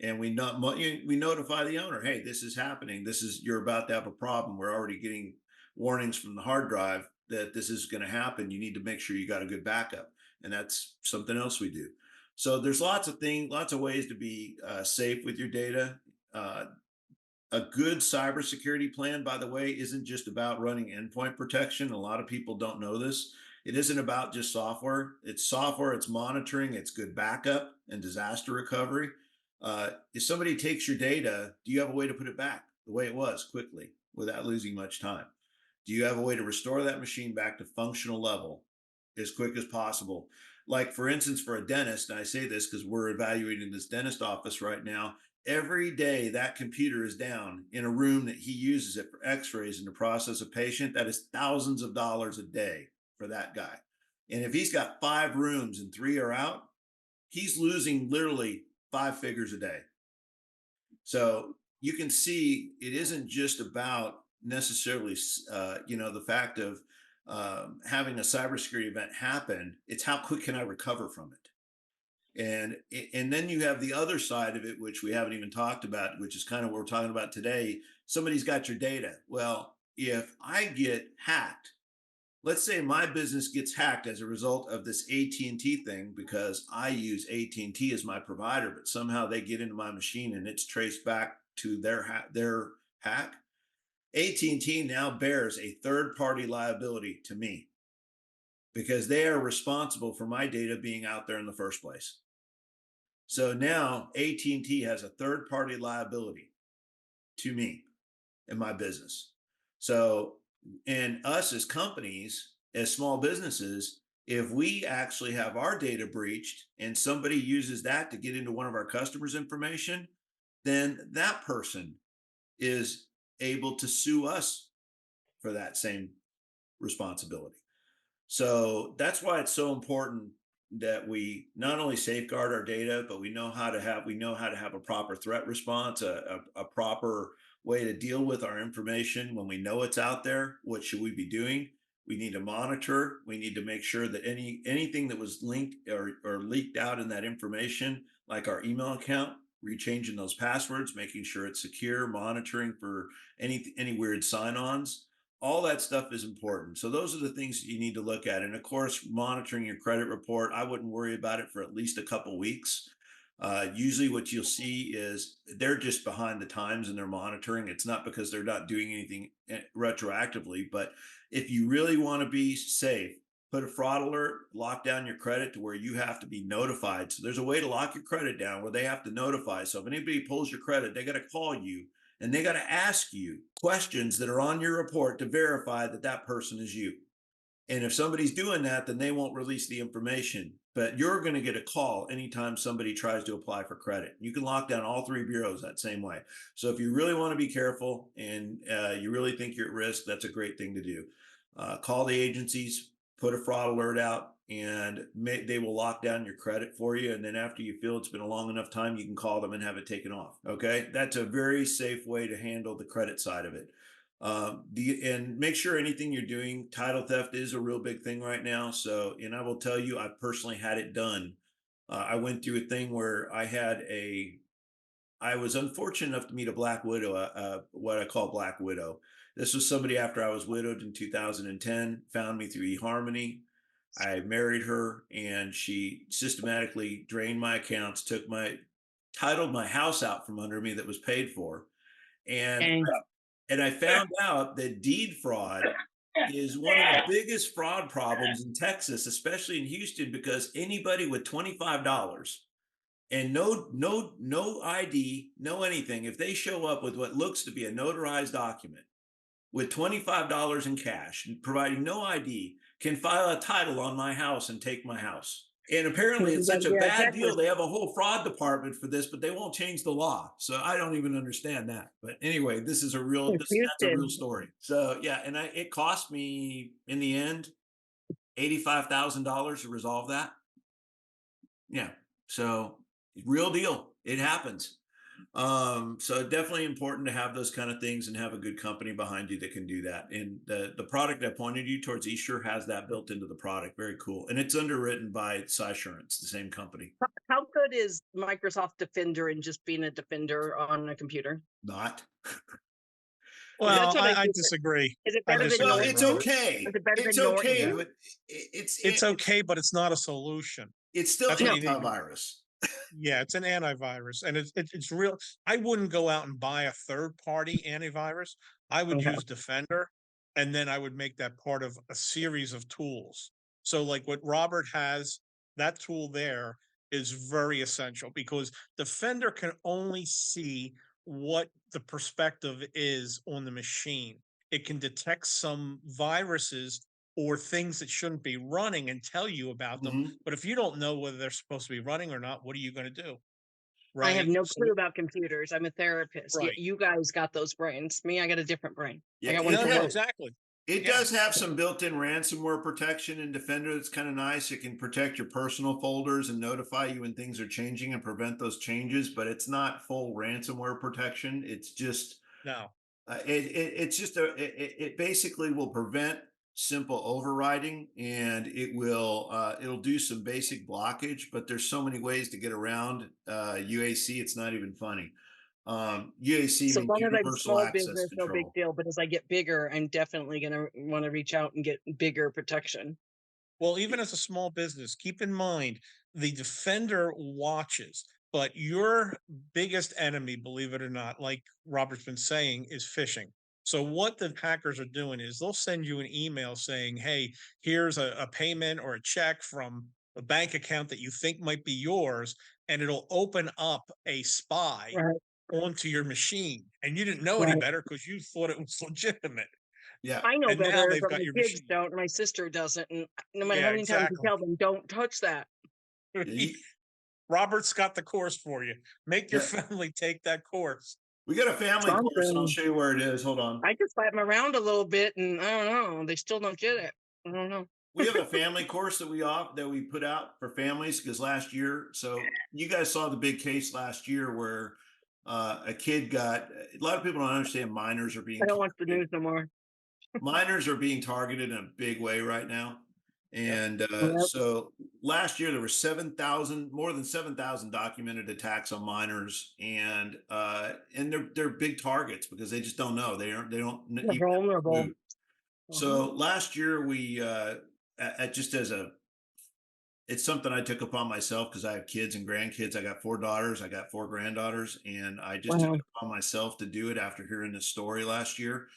And we notify the owner, hey, this is happening. You're about to have a problem. We're already getting warnings from the hard drive that this is going to happen. You need to make sure you got a good backup. And that's something else we do. So there's lots of ways to be safe with your data. A good cybersecurity plan, by the way, isn't just about running endpoint protection. A lot of people don't know this. It isn't about just software. It's software, it's monitoring, it's good backup and disaster recovery. If somebody takes your data, do you have a way to put it back the way it was quickly without losing much time? Do you have a way to restore that machine back to functional level as quick as possible? Like, for instance, for a dentist, and I say this because we're evaluating this dentist office right now, every day that computer is down in a room that he uses it for x-rays and to process a patient, that is thousands of dollars a day for that guy. And if he's got 5 rooms and 3 are out, he's losing literally 5 figures a day. So you can see it isn't just about necessarily, the fact of having a cybersecurity event happen. It's how quick can I recover from it? And then you have the other side of it, which we haven't even talked about, which is kind of what we're talking about today. Somebody's got your data. Well, if I get hacked, let's say my business gets hacked as a result of this AT&T thing, because I use AT&T as my provider, but somehow they get into my machine and it's traced back to their hack. AT&T now bears a third party liability to me because they are responsible for my data being out there in the first place. So now AT&T has a third party liability to me and my business. So, and us as companies, as small businesses, if we actually have our data breached and somebody uses that to get into one of our customers' information, then that person is able to sue us for that same responsibility. So that's why it's so important that we not only safeguard our data, but we know how to have a proper threat response, a proper way to deal with our information when we know it's out there. What should we be doing? We need to monitor. We need to make sure that anything that was linked or leaked out in that information, like our email account, rechanging those passwords, making sure it's secure, monitoring for any weird sign-ons. All that stuff is important. So those are the things that you need to look at. And of course, monitoring your credit report, I wouldn't worry about it for at least a couple weeks. Usually what you'll see is they're just behind the times in their monitoring. It's not because they're not doing anything retroactively, but if you really want to be safe, put a fraud alert, lock down your credit to where you have to be notified. So there's a way to lock your credit down where they have to notify. So if anybody pulls your credit, they got to call you and they got to ask you questions that are on your report to verify that that person is you. And if somebody's doing that, then they won't release the information. But you're going to get a call anytime somebody tries to apply for credit. You can lock down all 3 bureaus that same way. So if you really want to be careful and you really think you're at risk, that's a great thing to do. Call the agencies, put a fraud alert out, and they will lock down your credit for you. And then after you feel it's been a long enough time, you can call them and have it taken off. Okay, that's a very safe way to handle the credit side of it. And make sure anything you're doing, title theft is a real big thing right now. So, and I will tell you, I personally had it done. I went through a thing where I was unfortunate enough to meet a black widow, what I call black widow. This was somebody after I was widowed in 2010, found me through eHarmony. I married her and she systematically drained my accounts, titled my house out from under me that was paid for. And And and I found out that deed fraud is one of the biggest fraud problems in Texas, especially in Houston, because anybody with $25 and no ID, no anything, if they show up with what looks to be a notarized document with $25 in cash and providing no ID, can file a title on my house and take my house. And apparently it's such a bad deal. They have a whole fraud department for this, but they won't change the law. So I don't even understand that. But anyway, that's a real story. So yeah, and it cost me in the end $85,000 to resolve that. Yeah. So real deal. It happens. So definitely important to have those kind of things and have a good company behind you that can do that. And the product I pointed you towards, eSure, has that built into the product. Very cool. And it's underwritten by Cysurance, the same company. how good is Microsoft Defender in just being a defender on a computer? Not. Well, what I I think. disagree. Is it I better than disagree, Well, Norton? it's Robert. okay. Is it better It's than Norton? okay, Yeah. but It's okay, but it's not a solution. it's still That's what you need. antivirus. Yeah, it's an antivirus, and it's real. I wouldn't go out and buy a third-party antivirus. I would Okay. use Defender, and then I would make that part of a series of tools. So, like what Robert has, that tool there is very essential because Defender can only see what the perspective is on the machine. It can detect some viruses or things that shouldn't be running and tell you about them. Mhm. But if you don't know whether they're supposed to be running or not, what are you going to do? I have right? no So, clue about computers. I'm a therapist. right. You guys got those brains. Me, I got a different brain. I Yeah, got one it No, for no, work. does. exactly. It Yeah. does have some built-in ransomware protection in Defender that's kind of nice. It can protect your personal folders and notify you when things are changing and prevent those changes, but it's not full ransomware protection. It's just No. it's just it basically will prevent simple overriding, and it'll do some basic blockage, but there's so many ways to get around UAC. It's not even funny. UAC So means long as I'm universal small access business, no big control. deal. But as I get bigger, I'm definitely gonna want to reach out and get bigger protection. Well, even as a small business, keep in mind the Defender watches, but your biggest enemy, believe it or not, like Robert's been saying, is phishing. So what the hackers are doing is they'll send you an email saying, "Hey, here's a payment or a check from a bank account that you think might be yours," and it'll open up a spy Right. onto your machine. And you didn't know any Right. better because you thought it was legitimate. Yeah. I know And now better, they've but got my your kids machine. don't, and my sister doesn't. And no matter how Yeah, many times you exactly. tell them, don't touch that. Yeah, you, Robert's got the course for you. Make your yeah. family take that course. We got a family course, and I'll Something. show you where it is. Hold on. I just slap them around a little bit, and I don't know. They still don't get it. I don't know. We have a family course that we put out for families because last year. So you guys saw the big case last year where a kid got. A lot of people don't understand minors are I being don't watch the targeted. news no more. Minors are being targeted in a big way right now. Yep. And Yep. so last year there were 7,000, more than 7,000 documented attacks on minors, and they're big targets because they just don't know they don't They're even have a vulnerable. clue. Uh-huh. So last year we just as a it's something I took upon myself because I have kids and grandkids. I got 4 daughters, I got 4 granddaughters, and I just took Wow. it upon myself to do it after hearing this story last year.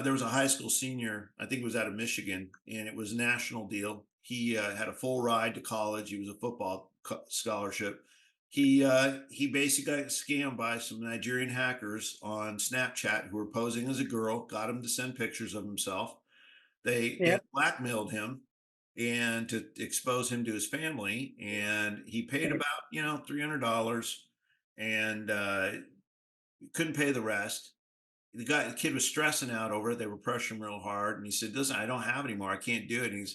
There was a high school senior, I think it was out of Michigan, and it was a national deal. He had a full ride to college. He was a football scholarship. He basically got scammed by some Nigerian hackers on Snapchat who were posing as a girl, got him to send pictures of himself. They Yep. had blackmailed him and to expose him to his family, and he paid Right. about $300, and couldn't pay the rest. The kid was stressing out over it. They were pressuring real hard, and he said, "Listen, I don't have anymore. I can't do it." And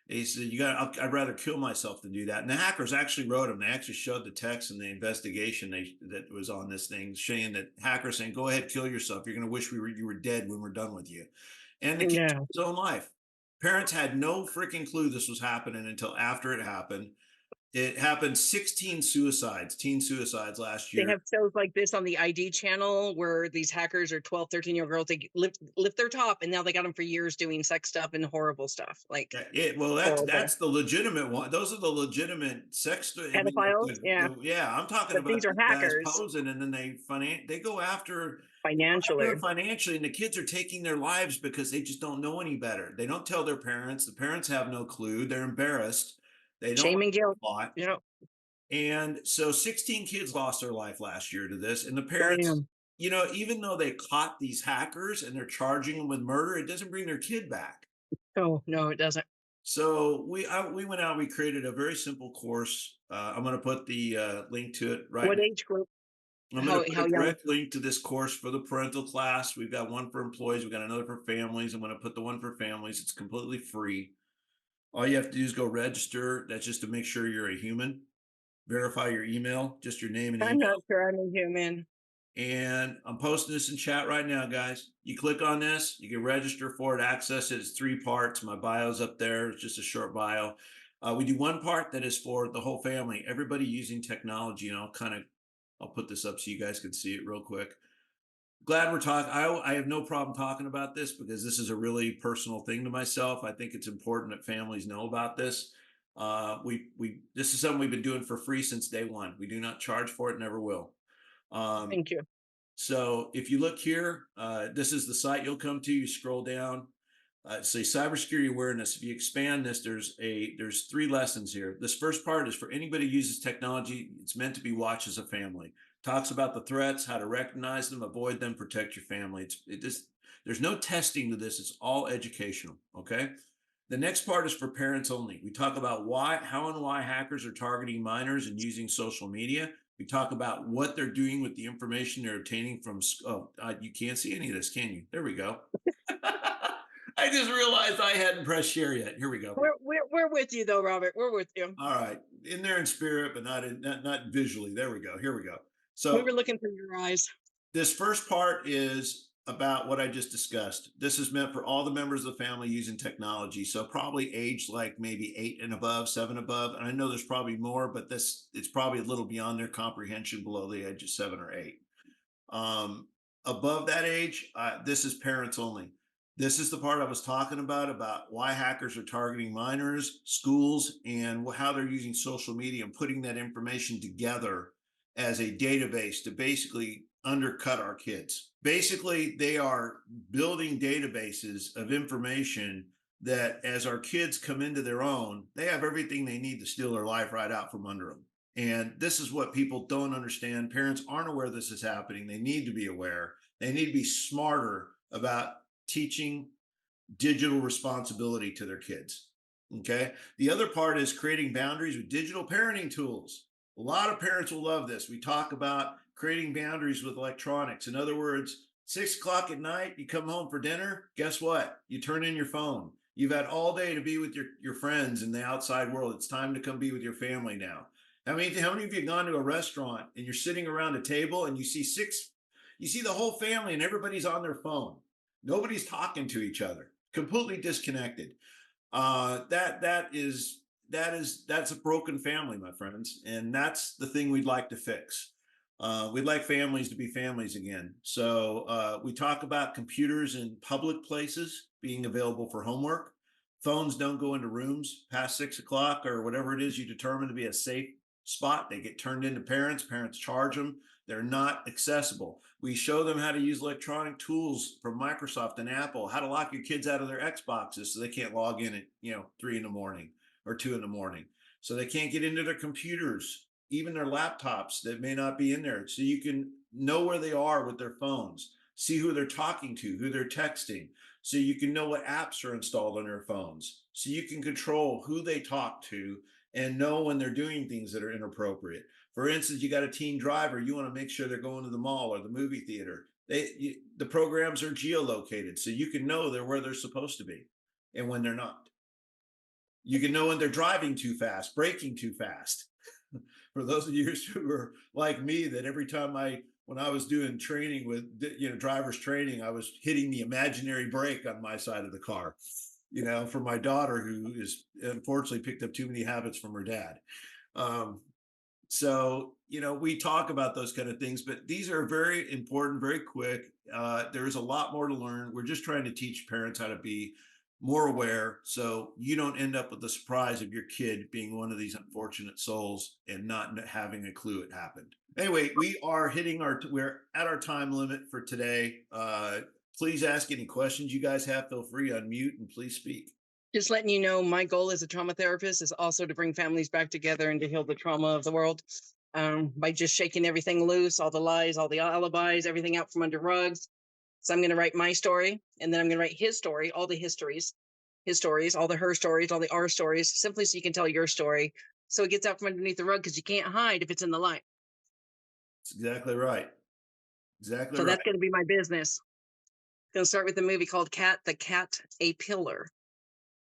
he said, "You got. I'd rather kill myself than do that." And the hackers actually wrote him. They actually showed the text in the investigation that was on this thing, saying that hackers saying, "Go ahead, kill yourself. You're going to wish you were dead when we're done with you." And the kid Yeah. took his own life. Parents had no freaking clue this was happening until after it happened. It happened 16 suicides, teen suicides last They year. have shows like this on the ID channel where these hackers are 12, 13-year-old girls. They lift their top, and now they got them for years doing sex stuff and horrible stuff. Like Well, horrible. that's the legitimate one. Those are the legitimate I mean, Pedophiles. Yeah. yeah, I'm talking But about these are these guys hackers posing, and then they go after financially. financially, and the kids are taking their lives because they just don't know any better. They don't tell their parents. The parents have no clue. They're embarrassed. They don't Shame and guilt. lot. You know, And so 16 kids lost their life last year to this. And the parents, damn. even though they caught these hackers and they're charging them with murder, it doesn't bring their kid back. Oh, no, it doesn't. So we went out. We created a very simple course. I'm going to put the link to it right What now. age group? I'm going to put How a young? direct link to this course for the parental class. We've got one for employees. We've got another for families. I'm going to put the one for families. It's completely free. All you have to do is go register. That's just to make sure you're a human. Verify your email, just your name and I'm not email. sure I'm a human. And I'm posting this in chat right now, guys. You click on this, you can register for it, access it. It's 3 parts. My bio's up there. It's just a short bio. We do one part that is for the whole family, everybody using technology. And I'll put this up so you guys can see it real quick. Glad we're talking. I have no problem talking about this because this is a really personal thing to myself. I think it's important that families know about this. This is something we've been doing for free since day one. We do not charge for it, never will. Um, Thank you. so if you look here, this is the site you'll come to. You scroll down, say cybersecurity awareness. If you expand this, there's 3 lessons here. This first part is for anybody who uses technology. It's meant to be watched as a family. Talks about the threats, how to recognize them, avoid them, protect your family. There's no testing to this. It's all educational. Okay. The next part is for parents only. We talk about how and why hackers are targeting minors and using social media We talk about what they're doing with the information they're obtaining from. You can't see any of this, can you? There we go. I just realized I hadn't pressed share yet. Here we go. We're with you though, Robert. We're with you. All right, in there in spirit, but not visually. There we go. Here we go. We were So looking through your eyes. this first part is about what I just discussed. This is meant for all the members of the family using technology. So probably aged like maybe 8 and above, 7 above. And I know there's probably more, but it's probably a little beyond their comprehension below the age of 7 or 8. Above that age, this is parents only. This is the part I was talking about why hackers are targeting minors, schools, and how they're using social media and putting that information together as a database to basically undercut our kids. Basically, they are building databases of information that as our kids come into their own, they have everything they need to steal their life right out from under them. And this is what people don't understand. Parents aren't aware this is happening. They need to be aware. They need to be smarter about teaching digital responsibility to their kids. Okay. The other part is creating boundaries with digital parenting tools. A lot of parents will love this. We talk about creating boundaries with electronics. In other words, 6 o'clock at night, you come home for dinner. Guess what? You turn in your phone. You've had all day to be with your friends in the outside world. It's time to come be with your family now. How many of you have gone to a restaurant and you're sitting around a table and you see the whole family and everybody's on their phone. Nobody's talking to each other, completely disconnected. That's a broken family, my friends, and that's the thing we'd like to fix. We'd like families to be families again. So we talk about computers in public places being available for homework. Phones don't go into rooms past 6 o'clock or whatever it is you determine to be a safe spot. They get turned into parents. Parents charge them. They're not accessible. We show them how to use electronic tools from Microsoft and Apple, how to lock your kids out of their Xboxes so they can't log in at 3 in the morning or 2 in the morning. So they can't get into their computers, even their laptops that may not be in there. So you can know where they are with their phones, see who they're talking to, who they're texting. So you can know what apps are installed on their phones. So you can control who they talk to and know when they're doing things that are inappropriate. For instance, you got a teen driver, you want to make sure they're going to the mall or the movie theater. The programs are geolocated, so you can know they're where they're supposed to be and when they're not. You can know when they're driving too fast, braking too fast. For those of you who are like me, that every time when I was doing training with driver's training, I was hitting the imaginary brake on my side of the car. For my daughter, who is unfortunately picked up too many habits from her dad. So, we talk about those kind of things, but these are very important, very quick. There's a lot more to learn. We're just trying to teach parents how to be more aware so you don't end up with the surprise of your kid being one of these unfortunate souls and not having a clue it happened. Anyway, we're at our time limit for today. Please ask any questions you guys have. Feel free to unmute and please speak. Just letting you know, my goal as a trauma therapist is also to bring families back together and to heal the trauma of the world by just shaking everything loose, all the lies, all the alibis, everything out from under rugs. So I'm going to write my story, and then I'm going to write his story, all the histories, his stories, all the her stories, all the our stories, simply so you can tell your story. So it gets out from underneath the rug because you can't hide if it's in the light. That's exactly right. Exactly So right. that's going to be my business. Going to start with a movie called Cat, the Cat, a Pillar.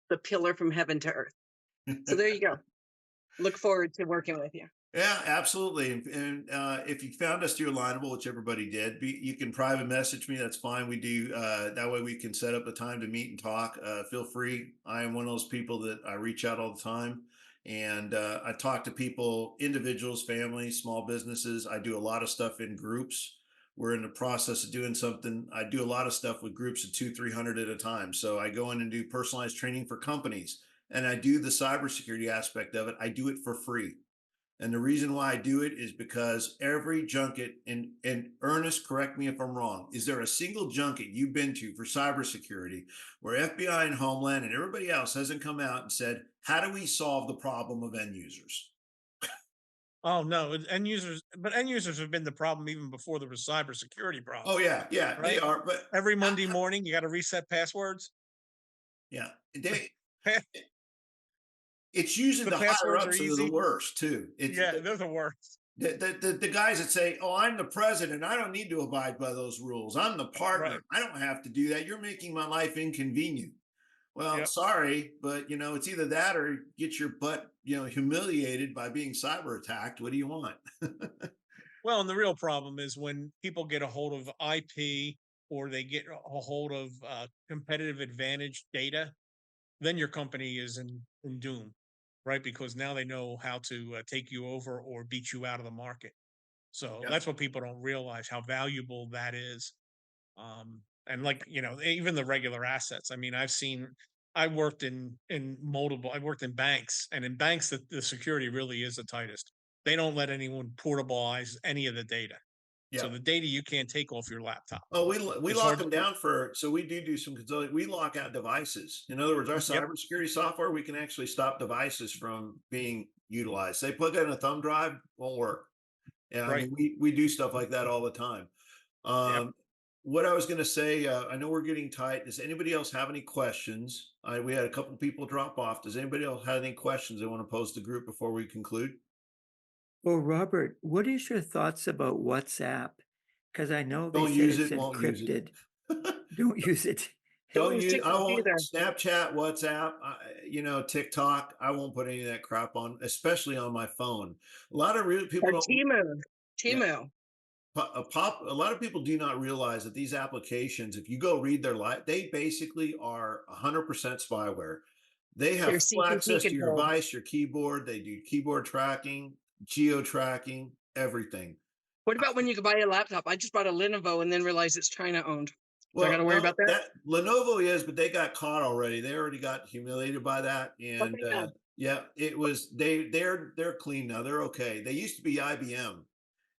The pillar from heaven to earth. So there you go. Look forward to working with you. Yeah, absolutely. And if you found us through Alignable, which everybody did, you can private message me. That's fine. We do. That way we can set up a time to meet and talk. Feel free. I am one of those people that I reach out all the time. And I talk to people, individuals, families, small businesses. I do a lot of stuff in groups. We're in the process of doing something. I do a lot of stuff with groups of 200-300 at a time. So I go in and do personalized training for companies, and I do the cybersecurity aspect of it. I do it for free. And the reason why I do it is because every junket, and Ernest, correct me if I'm wrong, is there a single junket you've been to for cybersecurity where FBI and Homeland and everybody else hasn't come out and said, how do we solve the problem of end users? Oh no, end users have been the problem even before there was cybersecurity problems. Oh yeah, they Right? are. But Every Monday morning, you got to reset passwords. yeah, it's usually The the higher passwords are ups that are the easy. worst too. Yeah, they're the worst. The guys that say, "Oh, I'm the president. I don't need to abide by those rules. I'm the Right. partner. I don't have to do that. You're making my life inconvenient." Well, Yep. sorry, but it's either that or get your butt, humiliated by being cyber attacked. What do you want? Well, and the real problem is when people get a hold of IP or they get a hold of competitive advantage data, then your company is in doom, right? Because now they know how to take you over or beat you out of the market. So Yep. that's what people don't realize how valuable that is. And like, even the regular assets. I mean, I worked in multiple, I worked in banks, and in banks the security really is the tightest. They don't let anyone portabilize any of the data. So Yep. the data you can't take off your laptop. Oh, we It's lock hard. them down so we do some consulting. We lock out devices. In other words, our Yep. cybersecurity software, we can actually stop devices from being utilized. They plug in a thumb drive, won't work. And I Right. mean, we do stuff like that all the time. Yep. What I was going to say, I know we're getting tight. Does anybody else have any questions? We had a couple people drop off. Does anybody else have any questions they want to pose to the group before we conclude? Well, Robert, what is your thoughts about WhatsApp? Because I know they Don't said use it's it, won't use it. encrypted. Don't use it. Don't Don't use use. I TikTok won't either. Snapchat, WhatsApp, TikTok. I won't put any of that crap on, especially on my phone. A lot of real people Or don't. Timu. Yeah, Timu. a lot of people do not realize that these applications, if you go read their life, they basically are 100% spyware. They They're have full CCP access to your controlled. device, your keyboard. They do keyboard tracking, geo tracking, everything. What about when you could buy a laptop? I just bought a Lenovo and then realized it's China owned. Do I got Well, to worry no, about that? that Lenovo is, but they got caught already. They already got humiliated by that, Oh, and thank God. yeah, it was they're clean now. They're okay. They used to be IBM,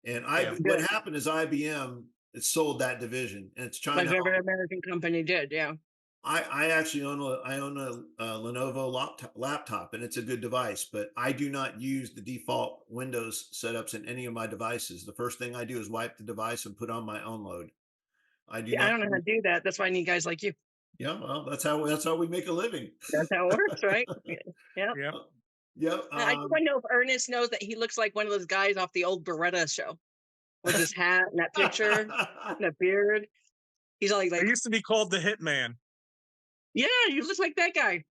and Yeah. what Good. happened is IBM it sold that division, and it's Like China. every American company did. Yeah. I actually own a Lenovo laptop, and it's a good device, but I do not use the default Windows setups in any of my devices. The first thing I do is wipe the device and put on my own load. I do Yeah, I not. don't know how to do that. That's why I need guys like you. Yeah, well, that's how we make a living. That's how it works, right? Yeah. Yeah. Yep. Yep. I just want to know if Ernest knows that he looks like one of those guys off the old Beretta show with his hat and that picture and that beard. He's all I like, used to be called the Hitman. yeah, you look like that guy.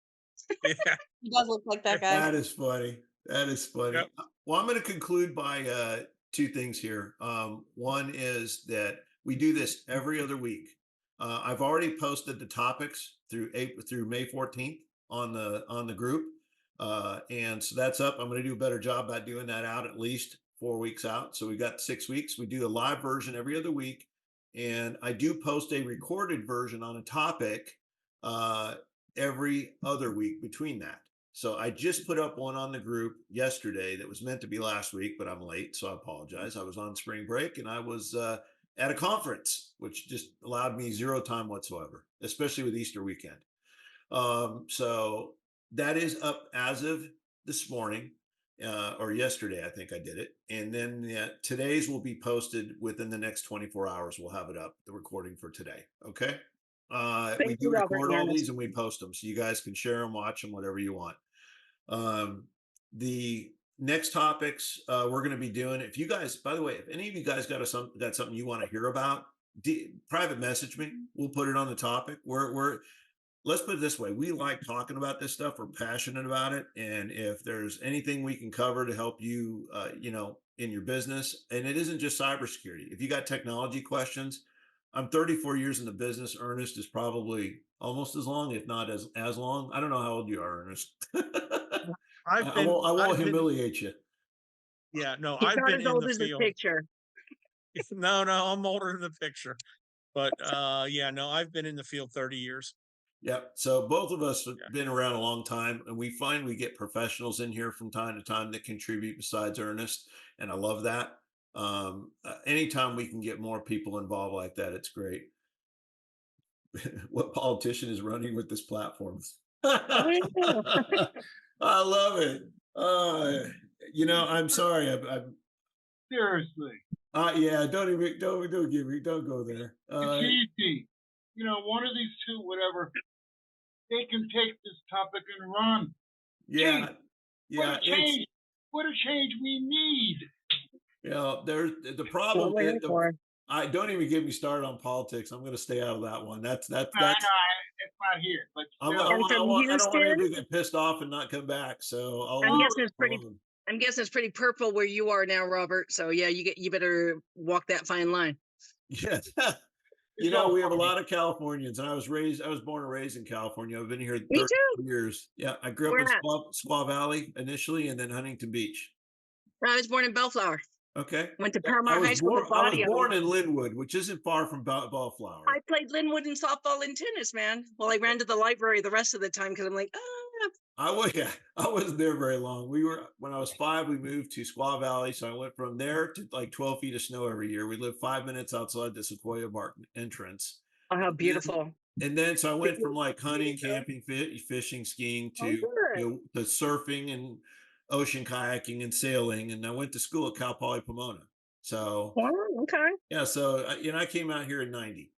Yeah. He does look like that guy. That is funny. That is funny. Yep. Well, I'm going to conclude by two things here. One is that we do this every other week. I've already posted the topics through May 14th on the group, and so that's up. I'm going to do a better job about doing that out at least 4 weeks out. So we got 6 weeks. We do a live version every other week, and I do post a recorded version on a topic uh, every other week between that. So I just put up one on the group yesterday that was meant to be last week, but I'm late, so I apologize. I was on spring break and I was at a conference, which just allowed me zero time whatsoever, especially with Easter weekend. So that is up as of this morning or yesterday, I think I did it. And then today's will be posted within the next 24 hours. We'll have it up, the recording for today. Okay. We Thank do you, Robert record and all Ernest. these and we post them so you guys can share them, watch them, whatever you want. The next topics we're going to be doing. If you guys, by the way, if any of you guys got something you want to hear about, private message me. We'll put it on the topic. Let's put it this way: we like talking about this stuff. We're passionate about it, and if there's anything we can cover to help you, in your business, and it isn't just cybersecurity. If you got technology questions, I'm 34 years in the business. Ernest is probably almost as long, if not as long. I don't know how old you are, Ernest. I won't. I won't I've been, humiliate you. yeah, no, He's I've not been as in old the as his field. picture. No, I'm older in the picture. But yeah, no, I've been in the field 30 years. Yeah. So both of us have Yeah. been around a long time, and we find we get professionals in here from time to time that contribute besides Ernest, and I love that. Anytime we can get more people involved like that, it's great. What politician is running with this platform? Oh, yeah. I love it. I'm sorry. Seriously, Yeah. Don't go there. it's easy. One of these two, whatever, they can take this topic and run. Yeah. What Yeah. a change! What a change we need! You know, there's the What problem. we're here for. I don't even get me started on politics. I'm going to stay out of that one. That's I know it's not here, but I'm, still. And from I don't want him Houston, to get pissed off and not come back. So I'm leave guessing it it's pretty. alone. I'm guessing it's pretty purple where you are now, Robert. So yeah, you better walk that fine line. Yeah. You It's know, all we have a funny. lot of Californians, and I was born and raised in California. I've been here Me 30 too. years. Yeah, I grew up Where in at? Squaw Valley initially, and then Huntington Beach. I was born in Bellflower. Okay. Went to Yeah, Paramount High School with I was Bobby. born in Linwood, which isn't far from Bellflower. I played Linwood in softball and tennis, man. Well, I ran to the library the rest of the time because I'm like, Yeah, I wasn't there very long. When I was 5, we moved to Squaw Valley. So I went from there to like 12 feet of snow every year. We lived 5 minutes outside the Sequoia Park entrance. oh, how And then, beautiful. so I went from like hunting, camping, fishing, skiing Oh, good. to surfing and ocean kayaking and sailing. And I went to school at Cal Poly Pomona. So Wow, okay. yeah, so I came out here in 90.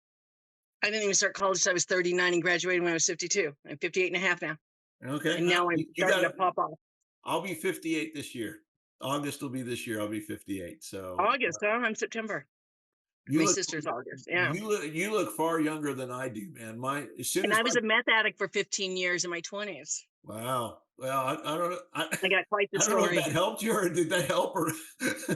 I didn't even start college until I was 39 and graduated when I was 52. I'm 58 and a half now. Okay. And now I'm You starting got to pop off. I'll be 58 this year. August will be this year. I'll be 58. So August, huh? I'm September. you My look sister's August. Yeah. you look far younger than I do, man. As soon And as I was a meth addict for 15 years in my 20s. wow. Well, I don't know. I got quite the I don't know if story. that helped you or did that help her?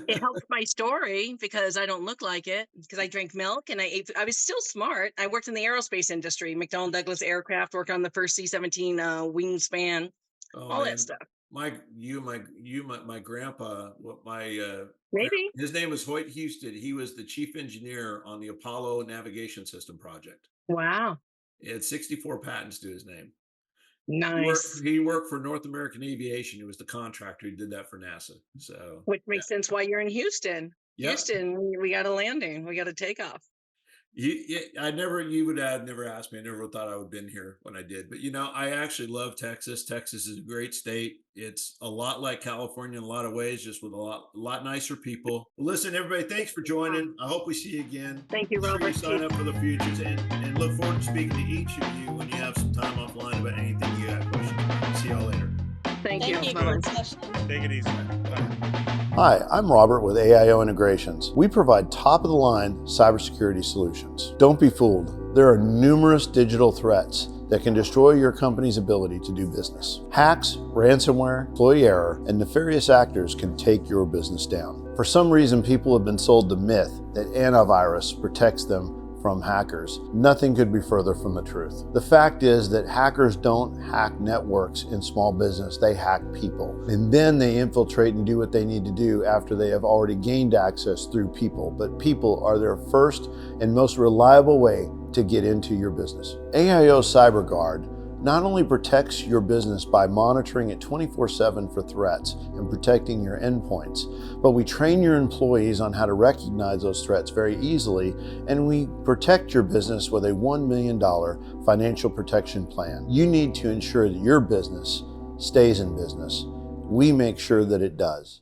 It helped my story because I don't look like it, because I drank milk and I was still smart. I worked in the aerospace industry, McDonnell Douglas aircraft, worked on the first C-17 wingspan, Oh all that man, stuff. my grandpa. Maybe. His name was Hoyt Houston. He was the chief engineer on the Apollo navigation system project. Wow. He had 64 patents to his name. Nice. He worked for North American Aviation. He was the contractor who did that for NASA. So Which makes sense why you're in Houston. Yep. Houston, we got a landing. We got a takeoff. You would have never asked me. I never thought I would have been here when I did. But I actually love Texas. Texas is a great state. It's a lot like California in a lot of ways, just with a lot nicer people. Well, listen, everybody, thanks for joining. I hope we see you again. Thank you, Make sure you Robert. sign up for the futures and look forward to speaking to each of you when you have some time offline about anything you got questions. See y'all later. Thank you. Thank you Bye-bye. for the discussion. Take it easy. Bye. Hi, I'm Robert with AIO Integrations. We provide top-of-the-line cybersecurity solutions. Don't be fooled. There are numerous digital threats that can destroy your company's ability to do business. Hacks, ransomware, employee error, and nefarious actors can take your business down. For some reason, people have been sold the myth that antivirus protects them from hackers. Nothing could be further from the truth. The fact is that hackers don't hack networks in small business, they hack people. And then they infiltrate and do what they need to do after they have already gained access through people. But people are their first and most reliable way to get into your business. AIO CyberGuard not only protects your business by monitoring it 24/7 for threats and protecting your endpoints, but we train your employees on how to recognize those threats very easily, and we protect your business with a $1 million financial protection plan. You need to ensure that your business stays in business. We make sure that it does.